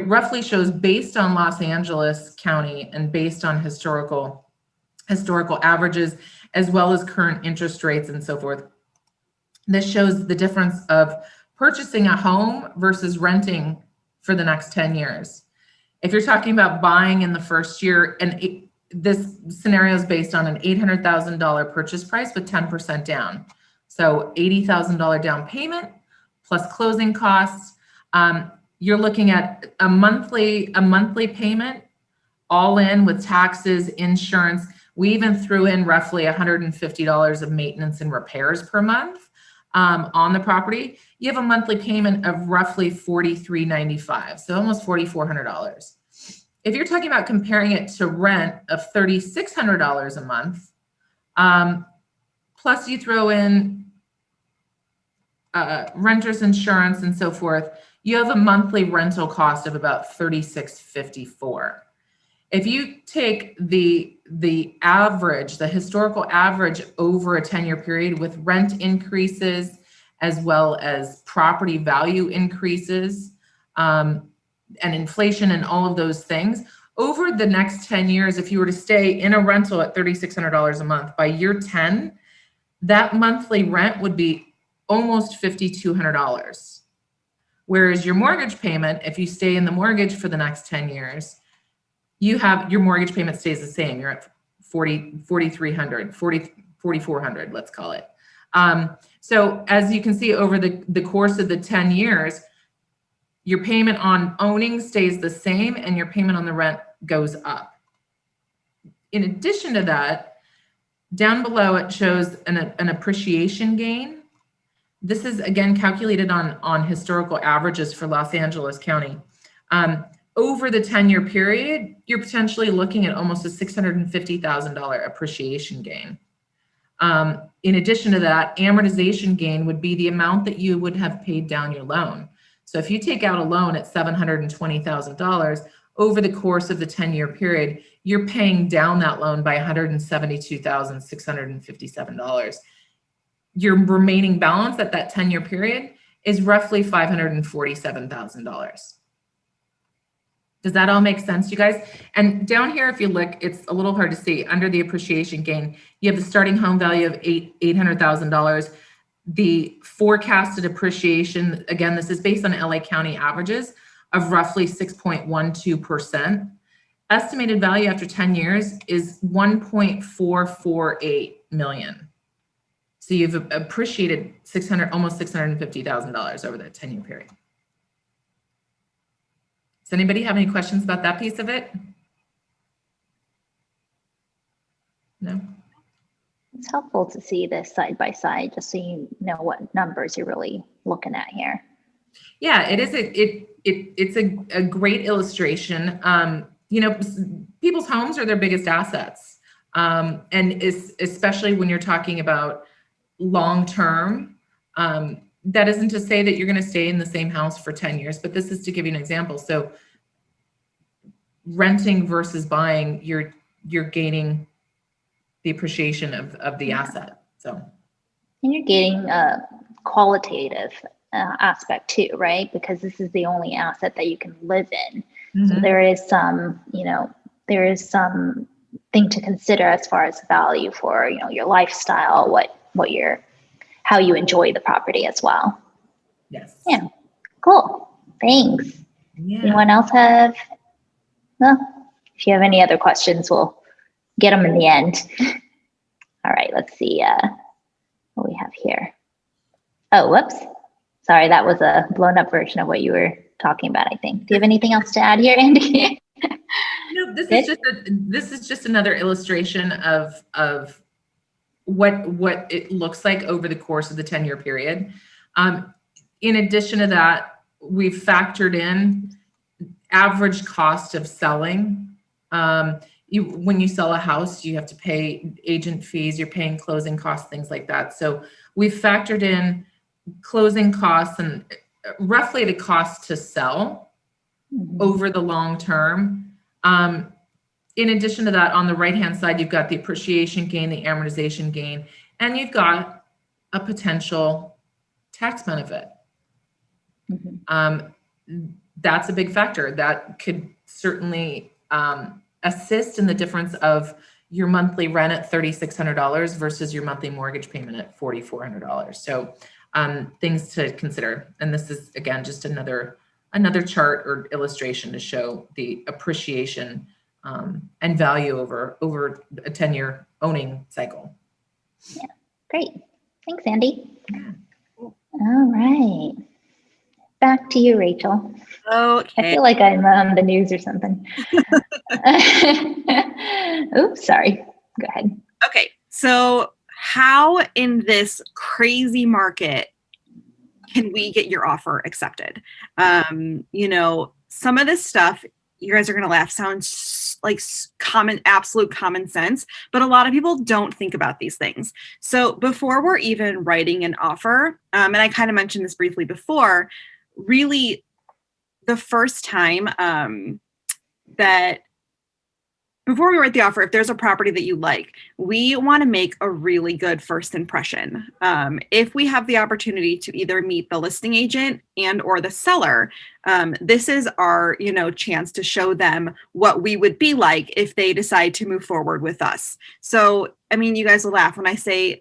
roughly shows based on Los Angeles County and based on historical averages, as well as current interest rates and so forth. This shows the difference of purchasing a home versus renting for the next 10 years. If you're talking about buying in the first year, and this scenario is based on an $800,000 purchase price with 10% down. So $80,000 down payment plus closing costs. You're looking at a monthly payment all in with taxes, insurance. We even threw in roughly $150 of maintenance and repairs per month on the property. You have a monthly payment of roughly $43.95, so almost $4,400. If you're talking about comparing it to rent of $3,600 a month, plus you throw in renter's insurance and so forth, you have a monthly rental cost of about $36.54. If you take the average, the historical average over a 10-year period with rent increases as well as property value increases and inflation and all of those things, over the next 10 years, if you were to stay in a rental at $3,600 a month, by year 10, that monthly rent would be almost $5,200. Whereas your mortgage payment, if you stay in the mortgage for the next 10 years, your mortgage payment stays the same. You're at $4,400, let's call it. So as you can see over the course of the 10 years, your payment on owning stays the same and your payment on the rent goes up. In addition to that, down below it shows an appreciation gain. This is again calculated on historical averages for Los Angeles County. Over the 10-year period, you're potentially looking at almost a $650,000 appreciation gain. In addition to that, amortization gain would be the amount that you would have paid down your loan. So if you take out a loan at $720,000 over the course of the 10-year period, you're paying down that loan by $172,657. Your remaining balance at that 10-year period is roughly $547,000. Does that all make sense, you guys? And down here, if you look, it's a little hard to see. Under the appreciation gain, you have the starting home value of $800,000. The forecasted appreciation, again, this is based on LA County averages of roughly 6.12%. Estimated value after 10 years is $1.448 million. So you've appreciated almost $650,000 over that 10-year period. Does anybody have any questions about that piece of it? No? It's helpful to see this side by side, just so you know what numbers you're really looking at here. Yeah, it is. It's a great illustration. You know, people's homes are their biggest assets, and especially when you're talking about long term. That isn't to say that you're going to stay in the same house for 10 years, but this is to give you an example. So, renting versus buying, you're gaining the appreciation of the asset. So, and you're getting a qualitative aspect too, right? Because this is the only asset that you can live in. Mm-hmm. So there is some, there is some thing to consider as far as value for, your lifestyle, how you enjoy the property as well. Yes. Yeah. Cool. Thanks. Yeah. Anyone else have? Well, if you have any other questions, we'll get them in the end. All right. Let's see what we have here. Oh, whoops. Sorry, that was a blown up version of what you were talking about, I think. Do you have anything else to add here, Andy? No, this is just another illustration of what it looks like over the course of the 10-year period. In addition to that, we've factored in average cost of selling. When you sell a house, you have to pay agent fees, you're paying closing costs, things like that. So we've factored in closing costs and roughly the cost to sell over the long term. In addition to that, on the right-hand side, you've got the appreciation gain, the amortization gain, and you've got a potential tax benefit. That's a big factor. That could certainly assist in the difference of your monthly rent at $3,600 versus your monthly mortgage payment at $4,400. So things to consider. And this is, again, just another chart or illustration to show the appreciation and value over a 10-year owning cycle. Yeah, great. Thanks, Andy. Yeah. All right. Back to you, Rachel. Okay. I feel like I'm on the news or something. Oops, sorry. Go ahead. Okay. So how in this crazy market can we get your offer accepted? Some of this stuff, you guys are going to laugh, sounds like absolute common sense, but a lot of people don't think about these things. So before we're even writing an offer, and I kind of mentioned this briefly before, really the first time that before we write the offer, if there's a property that you like, we want to make a really good first impression. If we have the opportunity to either meet the listing agent and or the seller, this is our, chance to show them what we would be like if they decide to move forward with us. So, you guys will laugh when I say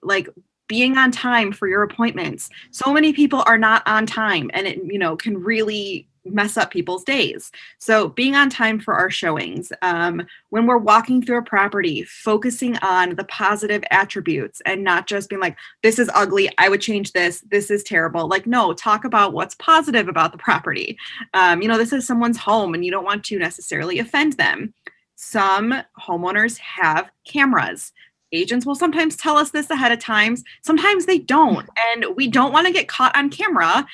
being on time for your appointments. So many people are not on time, and it, can really mess up people's days. So being on time for our showings, when we're walking through a property, focusing on the positive attributes and not just being like, this is ugly, I would change this, this is terrible. Like, no, talk about what's positive about the property. This is someone's home and you don't want to necessarily offend them. Some homeowners have cameras. Agents will sometimes tell us this ahead of time. Sometimes they don't. And we don't want to get caught on camera,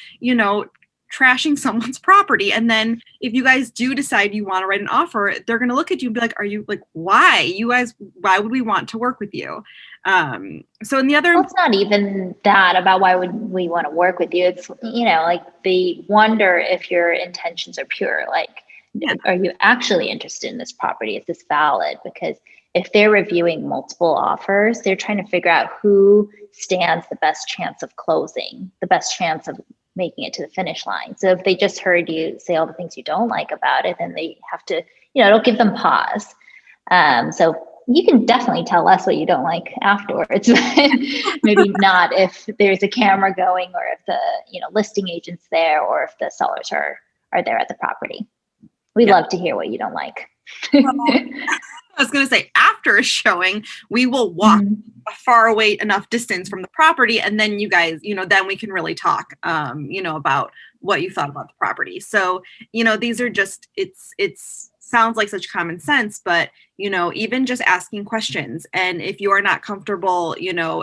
trashing someone's property. And then if you guys do decide you want to write an offer, they're going to look at you and be like, are you like, why would we want to work with you? So in the other, well, it's not even that about why would we want to work with you. It's, like they wonder if your intentions are pure. Like, are you actually interested in this property? Is this valid? Because if they're reviewing multiple offers, they're trying to figure out who stands the best chance of closing, the best chance of making it to the finish line. So if they just heard you say all the things you don't like about it, then they have to, it'll give them pause. So you can definitely tell us what you don't like afterwards. Maybe not if there's a camera going or if the, listing agent's there or if the sellers are there at the property. We'd love to hear what you don't like. I was going to say, after a showing, we will walk a far away enough distance from the property. And then you guys, then we can really talk, about what you thought about the property. So, these are just, it's sounds like such common sense, but, even just asking questions. And if you are not comfortable,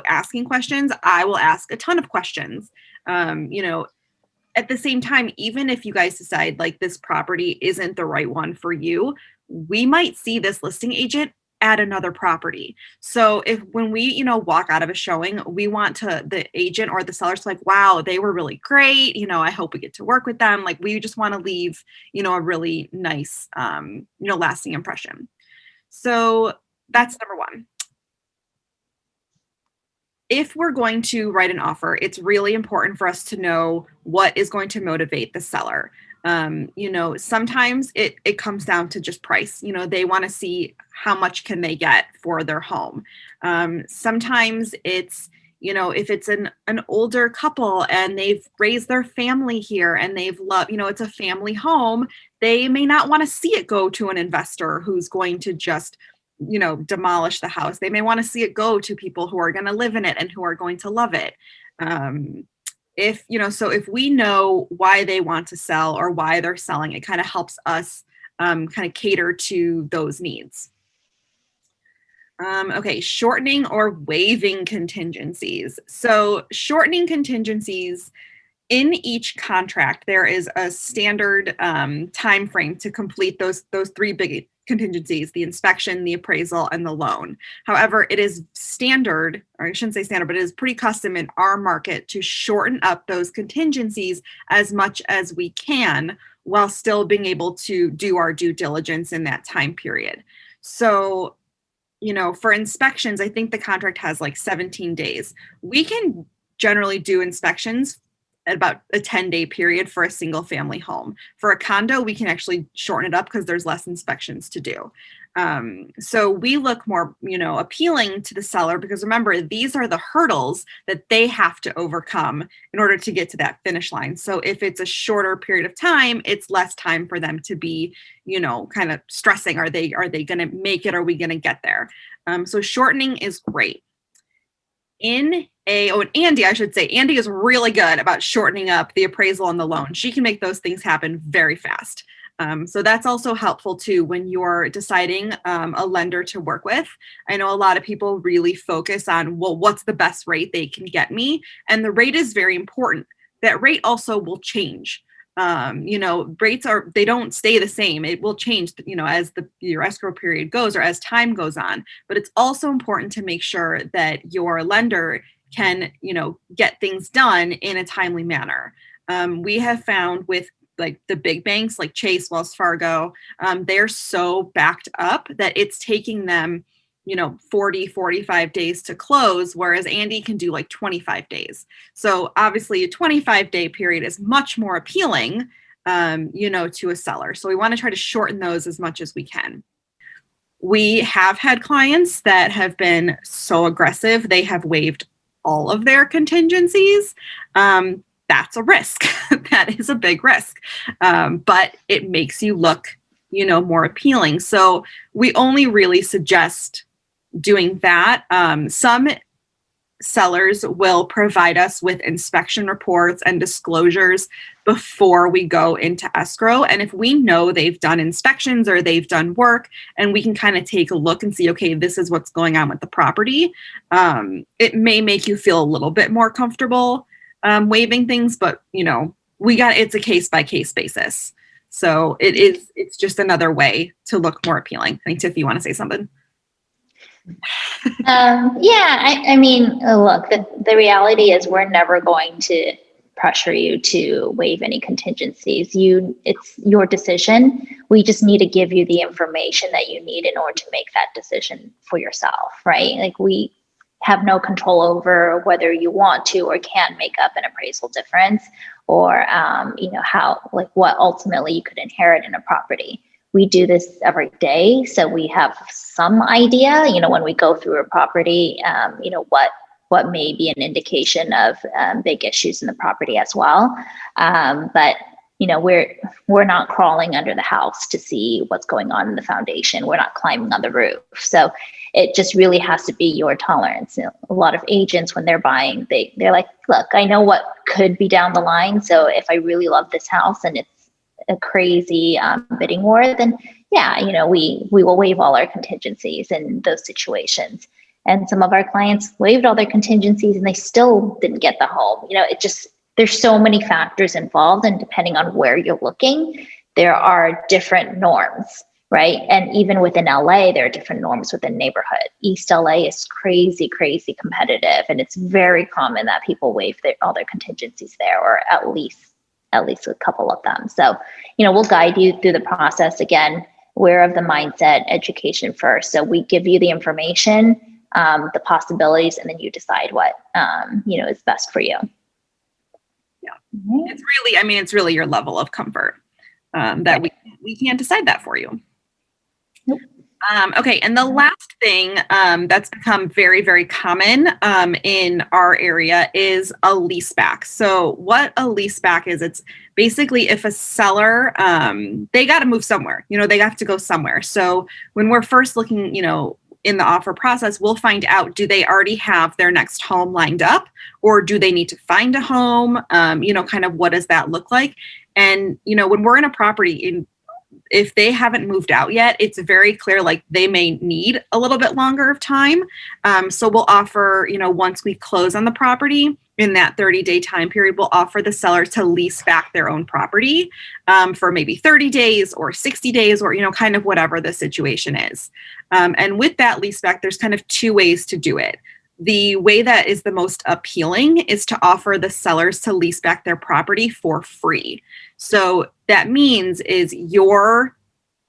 asking questions, I will ask a ton of questions. At the same time, even if you guys decide like this property isn't the right one for you, we might see this listing agent at another property. So if when we, walk out of a showing, we want the agent or the seller's like, wow, they were really great. I hope we get to work with them. Like we just want to leave, a really nice, lasting impression. So that's number one. If we're going to write an offer, it's really important for us to know what is going to motivate the seller. Sometimes it comes down to just price. They want to see how much can they get for their home. Sometimes it's, if it's an older couple and they've raised their family here and they've loved, it's a family home, they may not want to see it go to an investor who's going to just demolish the house. They may want to see it go to people who are going to live in it and who are going to love it. If we know why they want to sell or why they're selling, it kind of helps us kind of cater to those needs. Okay, shortening or waiving contingencies. So shortening contingencies, in each contract, there is a standard time frame to complete those three big contingencies: the inspection, the appraisal, and the loan. However, it is standard, or I shouldn't say standard, but it is pretty custom in our market to shorten up those contingencies as much as we can while still being able to do our due diligence in that time period. So, for inspections, I think the contract has like 17 days. We can generally do inspections at about a 10-day period for a single family home. For a condo, we can actually shorten it up because there's less inspections to do. So we look more, appealing to the seller because remember, these are the hurdles that they have to overcome in order to get to that finish line. So if it's a shorter period of time, it's less time for them to be, kind of stressing. Are they going to make it? Are we going to get there? So shortening is great. Andy is really good about shortening up the appraisal and the loan. She can make those things happen very fast. So that's also helpful too when you're deciding a lender to work with. I know a lot of people really focus on, well, what's the best rate they can get me? And the rate is very important. That rate also will change. Rates they don't stay the same. It will change, as your escrow period goes or as time goes on. But it's also important to make sure that your lender can, get things done in a timely manner. We have found with like the big banks like Chase, Wells Fargo, they're so backed up that it's taking them 40, 45 days to close, whereas Andy can do like 25 days. So obviously a 25-day period is much more appealing, to a seller. So we want to try to shorten those as much as we can. We have had clients that have been so aggressive, they have waived all of their contingencies. that's a risk. That is a big risk. But it makes you look, more appealing. So we only really suggest doing that. Some sellers will provide us with inspection reports and disclosures before we go into escrow. And if we know they've done inspections or they've done work, and we can kind of take a look and see, okay, this is what's going on with the property, it may make you feel a little bit more comfortable waiving things, but it's a case by case basis. So it's just another way to look more appealing. I think, Tiff, you want to say something? I mean, look, the reality is we're never going to pressure you to waive any contingencies. It's your decision. We just need to give you the information that you need in order to make that decision for yourself, right? Like, we have no control over whether you want to or can make up an appraisal difference, or what ultimately you could inherit in a property. We do this every day, so we have some idea, when we go through a property, what may be an indication of big issues in the property as well. But we're not crawling under the house to see what's going on in the foundation. We're not climbing on the roof. So it just really has to be your tolerance. A lot of agents, when they're buying, they're like, look, I know what could be down the line. So if I really love this house and it's a crazy bidding war, then we will waive all our contingencies in those situations. And some of our clients waived all their contingencies and they still didn't get the home. There's so many factors involved, and depending on where you're looking, there are different norms, right? And even within LA, there are different norms within neighborhood. East LA is crazy, crazy competitive, and it's very common that people waive all their contingencies there, or at least a couple of them. So, we'll guide you through the process. Again, we're of the mindset education first. So we give you the information, the possibilities, and then you decide what, is best for you. Yeah. It's really your level of comfort that we can't decide that for you. Nope. Okay. And the last thing that's become very, very common in our area is a leaseback. So what a leaseback is, it's basically if a seller, they got to move somewhere, they have to go somewhere. So when we're first looking, in the offer process, we'll find out, do they already have their next home lined up, or do they need to find a home? Kind of what does that look like? And, when we're in a property, if they haven't moved out yet, it's very clear, like they may need a little bit longer of time. So we'll offer, once we close on the property, in that 30-day time period, we'll offer the seller to lease back their own property for maybe 30 days or 60 days, or, kind of whatever the situation is. And with that lease back, there's kind of two ways to do it. The way that is the most appealing is to offer the sellers to lease back their property for free. So that means is your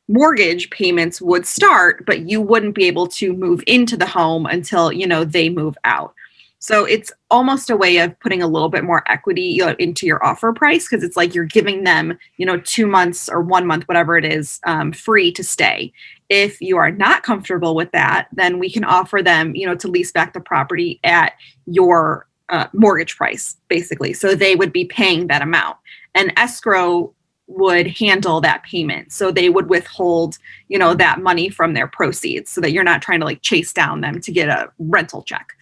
mortgage payments would start, but you wouldn't be able to move into the home until, they move out. So it's almost a way of putting a little bit more equity into your offer price, because it's like you're giving them, 2 months or 1 month, whatever it is, free to stay. If you are not comfortable with that, then we can offer them, to lease back the property at your mortgage price, basically. So they would be paying that amount, and escrow would handle that payment. So they would withhold, that money from their proceeds, so that you're not trying to chase down them to get a rental check.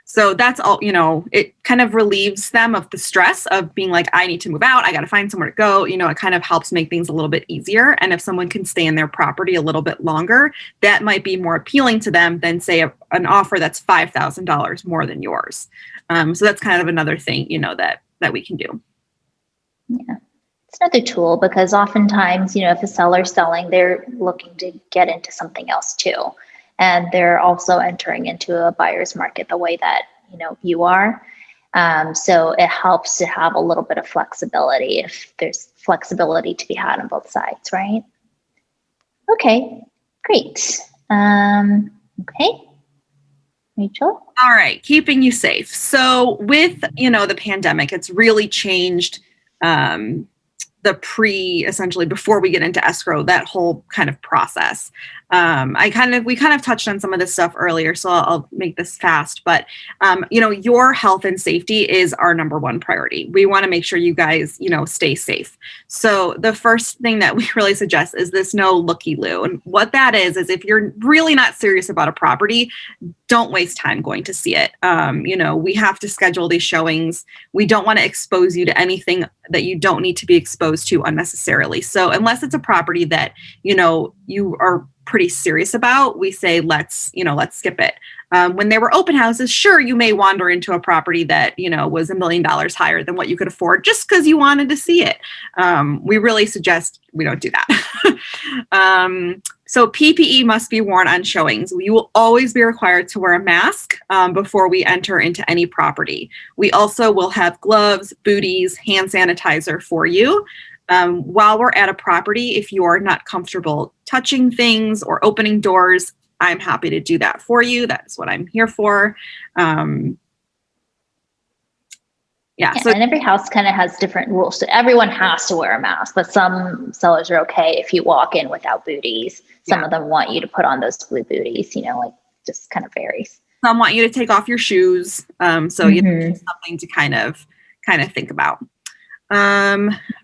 So that's all, it kind of relieves them of the stress of being like, I need to move out, I got to find somewhere to go. It kind of helps make things a little bit easier. And if someone can stay in their property a little bit longer, that might be more appealing to them than, say, an offer that's $5,000 more than yours. So that's kind of another thing, that we can do. Yeah. It's another tool, because oftentimes, if a seller's selling, they're looking to get into something else too. And they're also entering into a buyer's market the way that, you are. So it helps to have a little bit of flexibility, if there's flexibility to be had on both sides, right? Okay, great. Okay, Rachel? All right, keeping you safe. So with, the pandemic, it's really changed essentially before we get into escrow, that whole kind of process. We kind of touched on some of this stuff earlier, so I'll make this fast. But your health and safety is our number one priority. We want to make sure you guys, stay safe. So the first thing that we really suggest is this no looky-loo. And what that is if you're really not serious about a property, don't waste time going to see it. We have to schedule these showings. We don't want to expose you to anything that you don't need to be exposed to unnecessarily. So unless it's a property that, you are pretty serious about, we say, let's skip it. When there were open houses, sure, you may wander into a property that, was $1 million higher than what you could afford just because you wanted to see it. We really suggest we don't do that. So PPE must be worn on showings. You will always be required to wear a mask before we enter into any property. We also will have gloves, booties, hand sanitizer for you. While we're at a property, if you are not comfortable touching things or opening doors, I'm happy to do that for you. That's what I'm here for. So and every house kind of has different rules. So everyone has to wear a mask, but some sellers are okay if you walk in without booties. Some of them want you to put on those blue booties, just kind of varies. Some want you to take off your shoes. So something to kind of think about.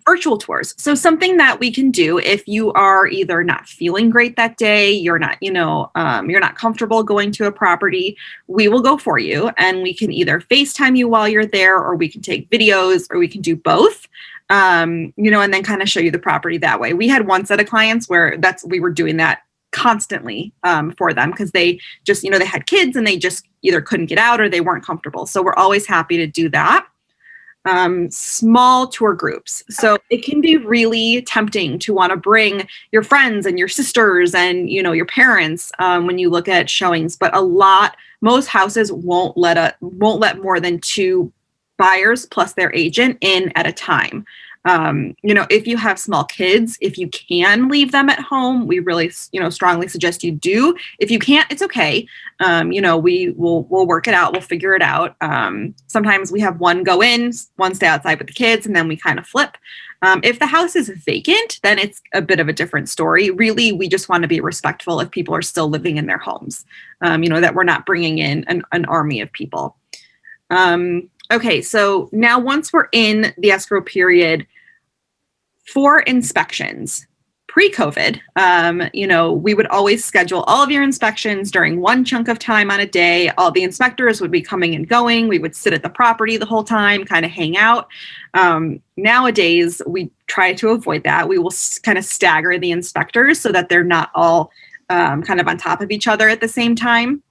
Virtual tours. So something that we can do if you are either not feeling great that day, you're not comfortable going to a property, we will go for you, and we can either FaceTime you while you're there, or we can take videos, or we can do both. And then kind of show you the property that way. We had one set of clients where we were doing that constantly for them because they just, they had kids and they just either couldn't get out or they weren't comfortable. So we're always happy to do that. Small tour groups. So it can be really tempting to want to bring your friends and your sisters and, your parents when you look at showings, but most houses won't let more than 2 buyers plus their agent in at a time. If you have small kids, if you can leave them at home, we really, strongly suggest you do. If you can't, it's okay. We'll work it out. We'll figure it out. Sometimes we have one go in, one stay outside with the kids, and then we kind of flip. If the house is vacant, then it's a bit of a different story. Really, we just want to be respectful if people are still living in their homes, that we're not bringing in an army of people. Okay, so now once we're in the escrow period for inspections, pre-COVID, we would always schedule all of your inspections during one chunk of time on a day. All the inspectors would be coming and going. We would sit at the property the whole time, kind of hang out. Nowadays, we try to avoid that. We will kind of stagger the inspectors so that they're not all kind of on top of each other at the same time.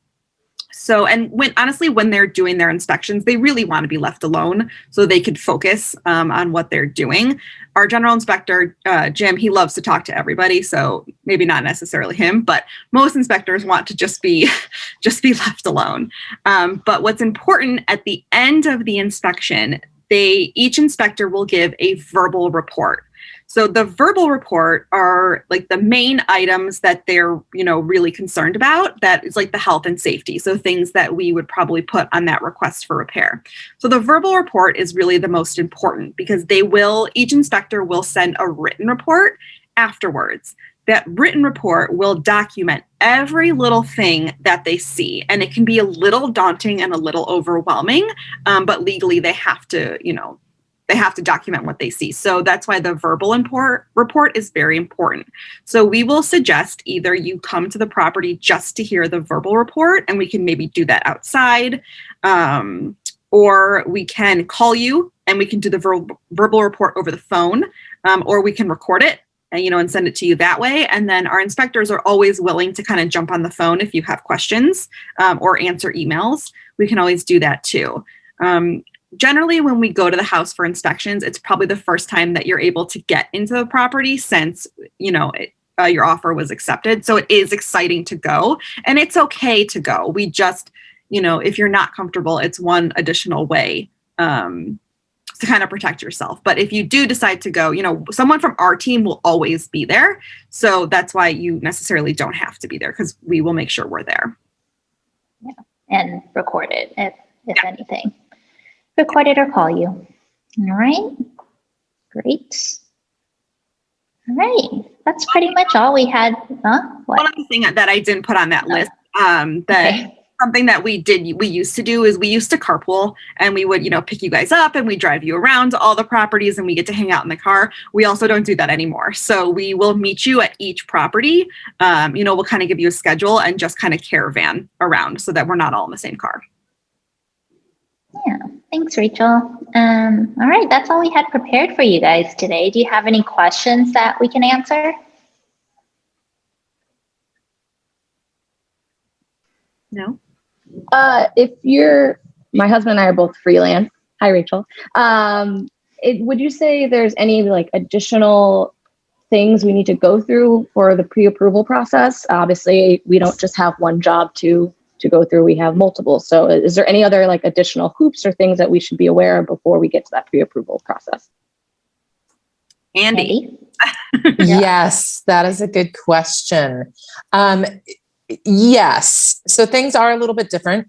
So, and when they're doing their inspections, they really want to be left alone so they could focus on what they're doing. Our general inspector, Jim, he loves to talk to everybody. So maybe not necessarily him, but most inspectors want to just be left alone. But what's important at the end of the inspection, each inspector will give a verbal report. So the verbal report are like the main items that they're, really concerned about. That is like the health and safety. So things that we would probably put on that request for repair. So the verbal report is really the most important because each inspector will send a written report afterwards. That written report will document every little thing that they see. And it can be a little daunting and a little overwhelming, but legally they have to, they have to document what they see. So that's why the verbal report is very important. So we will suggest either you come to the property just to hear the verbal report, and we can maybe do that outside, or we can call you and we can do the verbal report over the phone, or we can record it and send it to you that way. And then our inspectors are always willing to kind of jump on the phone if you have questions or answer emails. We can always do that too. Generally, when we go to the house for inspections, it's probably the first time that you're able to get into the property since, your offer was accepted. So it is exciting to go, and it's okay to go. We just, if you're not comfortable, it's one additional way to kind of protect yourself. But if you do decide to go, someone from our team will always be there. So that's why you necessarily don't have to be there, because we will make sure we're there. Yeah, and record it if anything. Record it or call you. All right. Great. All right. That's pretty much all we had. Huh? What? One other thing that I didn't put on that list, that Okay. something that we used to do is we used to carpool, and we would, pick you guys up and we drive you around to all the properties and we get to hang out in the car. We also don't do that anymore. So we will meet you at each property. We'll kind of give you a schedule and just kind of caravan around so that we're not all in the same car. Yeah, thanks, Rachel. All right, that's all we had prepared for you guys today. Do you have any questions that we can answer? No? My husband and I are both freelance. Hi, Rachel. Would you say there's any additional things we need to go through for the pre-approval process? Obviously, we don't just have one job to go through. We have multiple. So is there any other additional hoops or things that we should be aware of before we get to that pre-approval process? Andy? Yes, that is a good question. Yes. So things are a little bit different.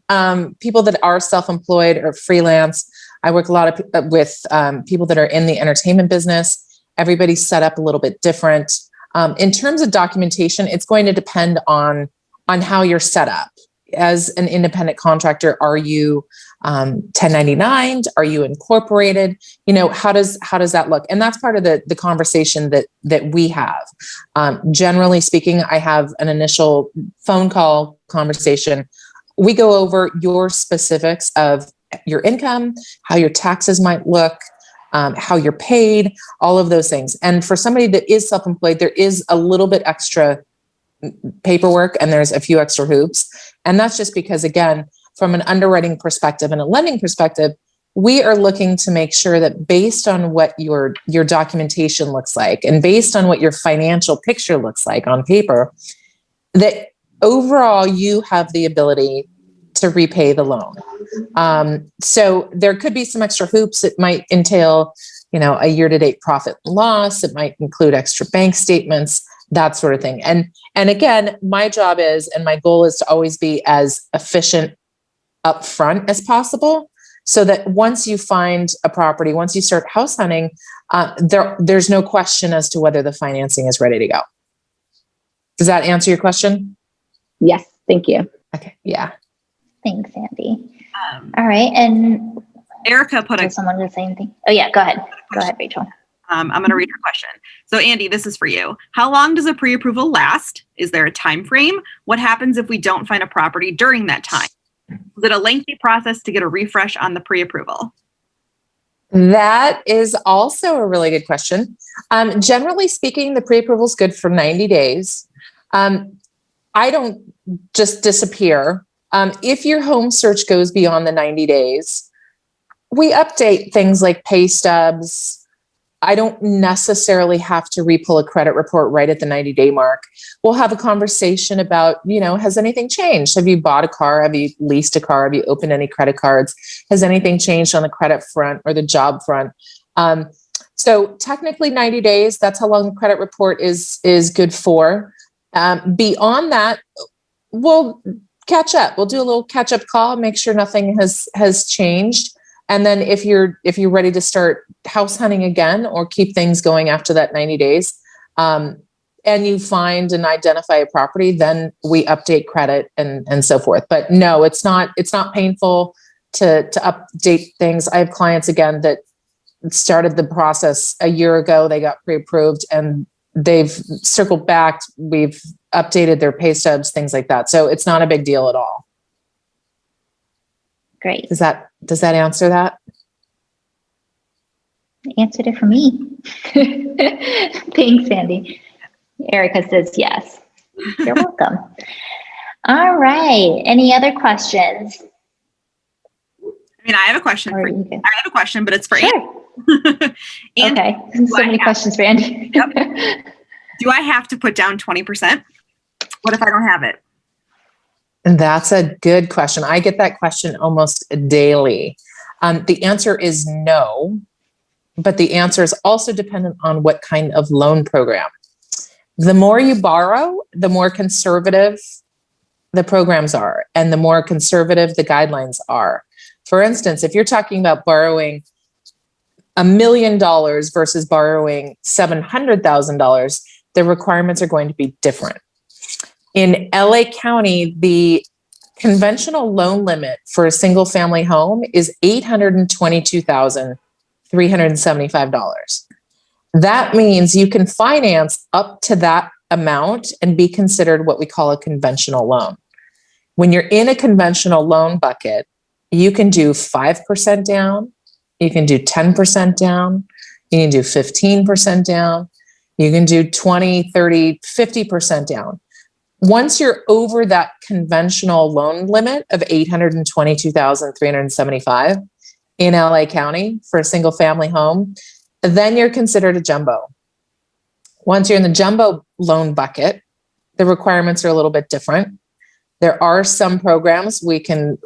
People that are self-employed or freelance, I work a lot with people that are in the entertainment business. Everybody's set up a little bit different. In terms of documentation, it's going to depend on how you're set up. As an independent contractor, are you 1099'd? Are you incorporated? How does that look? And that's part of the conversation that we have. Generally speaking, I have an initial phone call conversation. We go over your specifics of your income, how your taxes might look, how you're paid, all of those things. And for somebody that is self-employed, there is a little bit extra paperwork and there's a few extra hoops. And that's just because, again, from an underwriting perspective and a lending perspective, we are looking to make sure that based on what your documentation looks like and based on what your financial picture looks like on paper, that overall you have the ability to repay the loan. So there could be some extra hoops. It might entail, a year-to-date profit and loss. It might include extra bank statements, that sort of thing. And again, my job is, and my goal is to always be as efficient upfront as possible, so that once you find a property, once you start house hunting, there's no question as to whether the financing is ready to go. Does that answer your question? Yes, thank you. Okay, yeah. Thanks, Andy. All right, and Erica put does someone the same thing? Oh yeah, go ahead. Go ahead, Rachel. I'm going to read her question. So Andy, this is for you. How long does a pre-approval last? Is there a time frame? What happens if we don't find a property during that time? Is it a lengthy process to get a refresh on the pre-approval? That is also a really good question. Generally speaking, the pre-approval is good for 90 days. I don't just disappear. If your home search goes beyond the 90 days, we update things like pay stubs. I don't necessarily have to re-pull a credit report right at the 90-day mark. We'll have a conversation about, has anything changed? Have you bought a car? Have you leased a car? Have you opened any credit cards? Has anything changed on the credit front or the job front? So technically 90 days, that's how long the credit report is good for. Beyond that, we'll catch up. We'll do a little catch-up call, make sure nothing has changed. And then if you're ready to start house hunting again or keep things going after that 90 days, and you find and identify a property, then we update credit and so forth. But no, it's not painful to update things. I have clients again that started the process a year ago. They got pre-approved and they've circled back. We've updated their pay stubs, things like that. So it's not a big deal at all. Great. Does that answer that? Answered it for me. Thanks, Andy. Erica says yes. You're welcome. All right. Any other questions? I have a question for you. I have a question, but it's for Sure. Andy. Andy, Okay. So many questions for Andy. Yep. Do I have to put down 20%? What if I don't have it? And that's a good question. I get that question almost daily. The answer is no, but the answer is also dependent on what kind of loan program. The more you borrow, the more conservative the programs are, and the more conservative the guidelines are. For instance, if you're talking about borrowing $1 million versus borrowing $700,000, the requirements are going to be different. In LA County, the conventional loan limit for a single family home is $822,375. That means you can finance up to that amount and be considered what we call a conventional loan. When you're in a conventional loan bucket, you can do 5% down, you can do 10% down, you can do 15% down, you can do 20, 30, 50% down. Once you're over that conventional loan limit of $822,375 in LA County for a single family home, then you're considered a jumbo. Once you're in the jumbo loan bucket, the requirements are a little bit different. There are some programs we can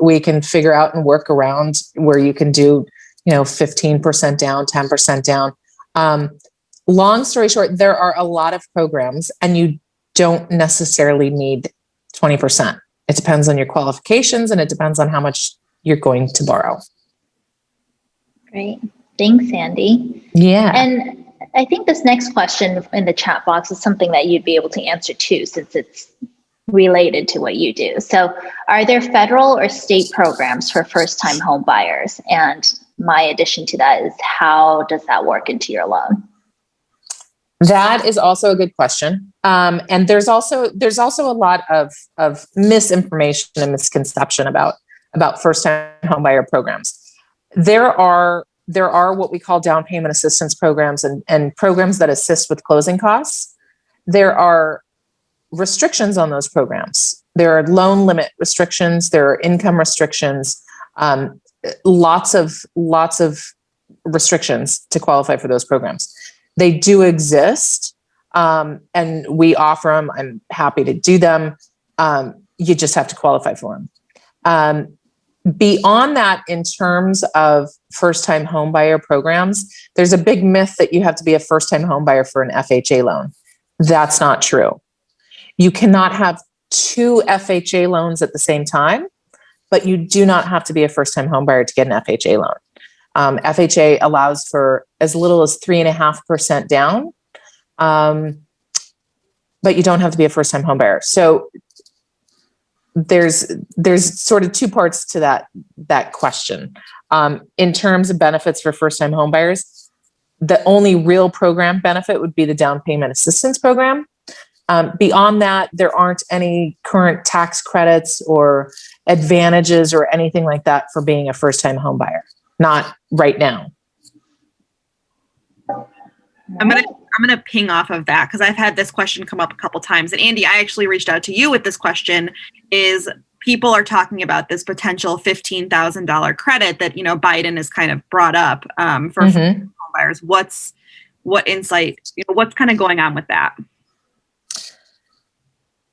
figure out and work around where you can do, 15% down, 10% down. Long story short, there are a lot of programs and you don't necessarily need 20%. It depends on your qualifications and it depends on how much you're going to borrow. Great. Thanks, Andy. Yeah. And I think this next question in the chat box is something that you'd be able to answer too, since it's related to what you do. So are there federal or state programs for first-time home buyers? And my addition to that is, how does that work into your loan? That is also a good question. And there's also a lot of misinformation and misconception about first-time homebuyer programs. There are what we call down payment assistance programs and programs that assist with closing costs. There are restrictions on those programs. There are loan limit restrictions. There are income restrictions. Lots of restrictions to qualify for those programs. They do exist, and we offer them. I'm happy to do them. You just have to qualify for them. Beyond that, in terms of first-time homebuyer programs, there's a big myth that you have to be a first-time homebuyer for an FHA loan. That's not true. You cannot have two FHA loans at the same time, but you do not have to be a first-time homebuyer to get an FHA loan. FHA allows for as little as 3.5% down, but you don't have to be a first-time homebuyer. So there's sort of two parts to that question. In terms of benefits for first-time homebuyers, the only real program benefit would be the down payment assistance program. Beyond that, there aren't any current tax credits or advantages or anything like that for being a first-time homebuyer. Not right now. I'm gonna ping off of that because I've had this question come up a couple times. And Andy, I actually reached out to you with this question. Is people are talking about this potential $15,000 credit that Biden has kind of brought up for home buyers. What insight? What's kind of going on with that?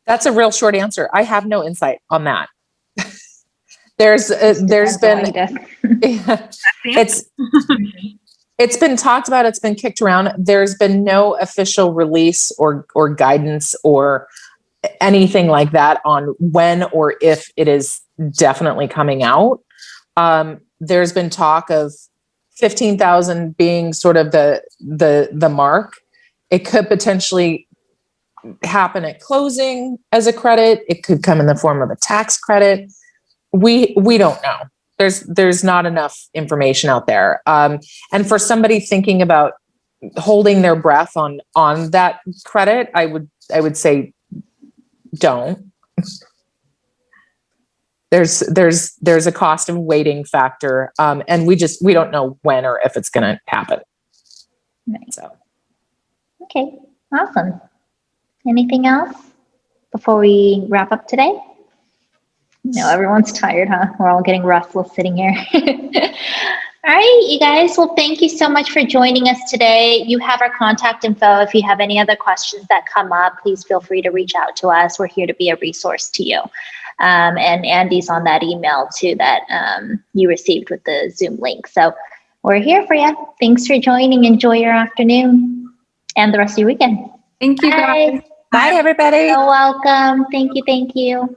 That's a real short answer. I have no insight on that. There's been it's been talked about, it's been kicked around. There's been no official release or guidance or anything like that on when or if it is definitely coming out. There's been talk of 15,000 being sort of the mark. It could potentially happen at closing as a credit. It could come in the form of a tax credit. We don't know. There's not enough information out there. And for somebody thinking about holding their breath on that credit, I would say don't. There's a cost of waiting factor. And we don't know when or if it's going to happen. Right. So. Okay. Awesome. Anything else before we wrap up today? No, everyone's tired, huh? We're all getting restless sitting here. All right, you guys. Well, thank you so much for joining us today. You have our contact info. If you have any other questions that come up, please feel free to reach out to us. We're here to be a resource to you. And Andy's on that email too that you received with the Zoom link. So we're here for you. Thanks for joining. Enjoy your afternoon and the rest of your weekend. Thank you, guys. Bye, everybody. You're welcome. Thank you. Thank you.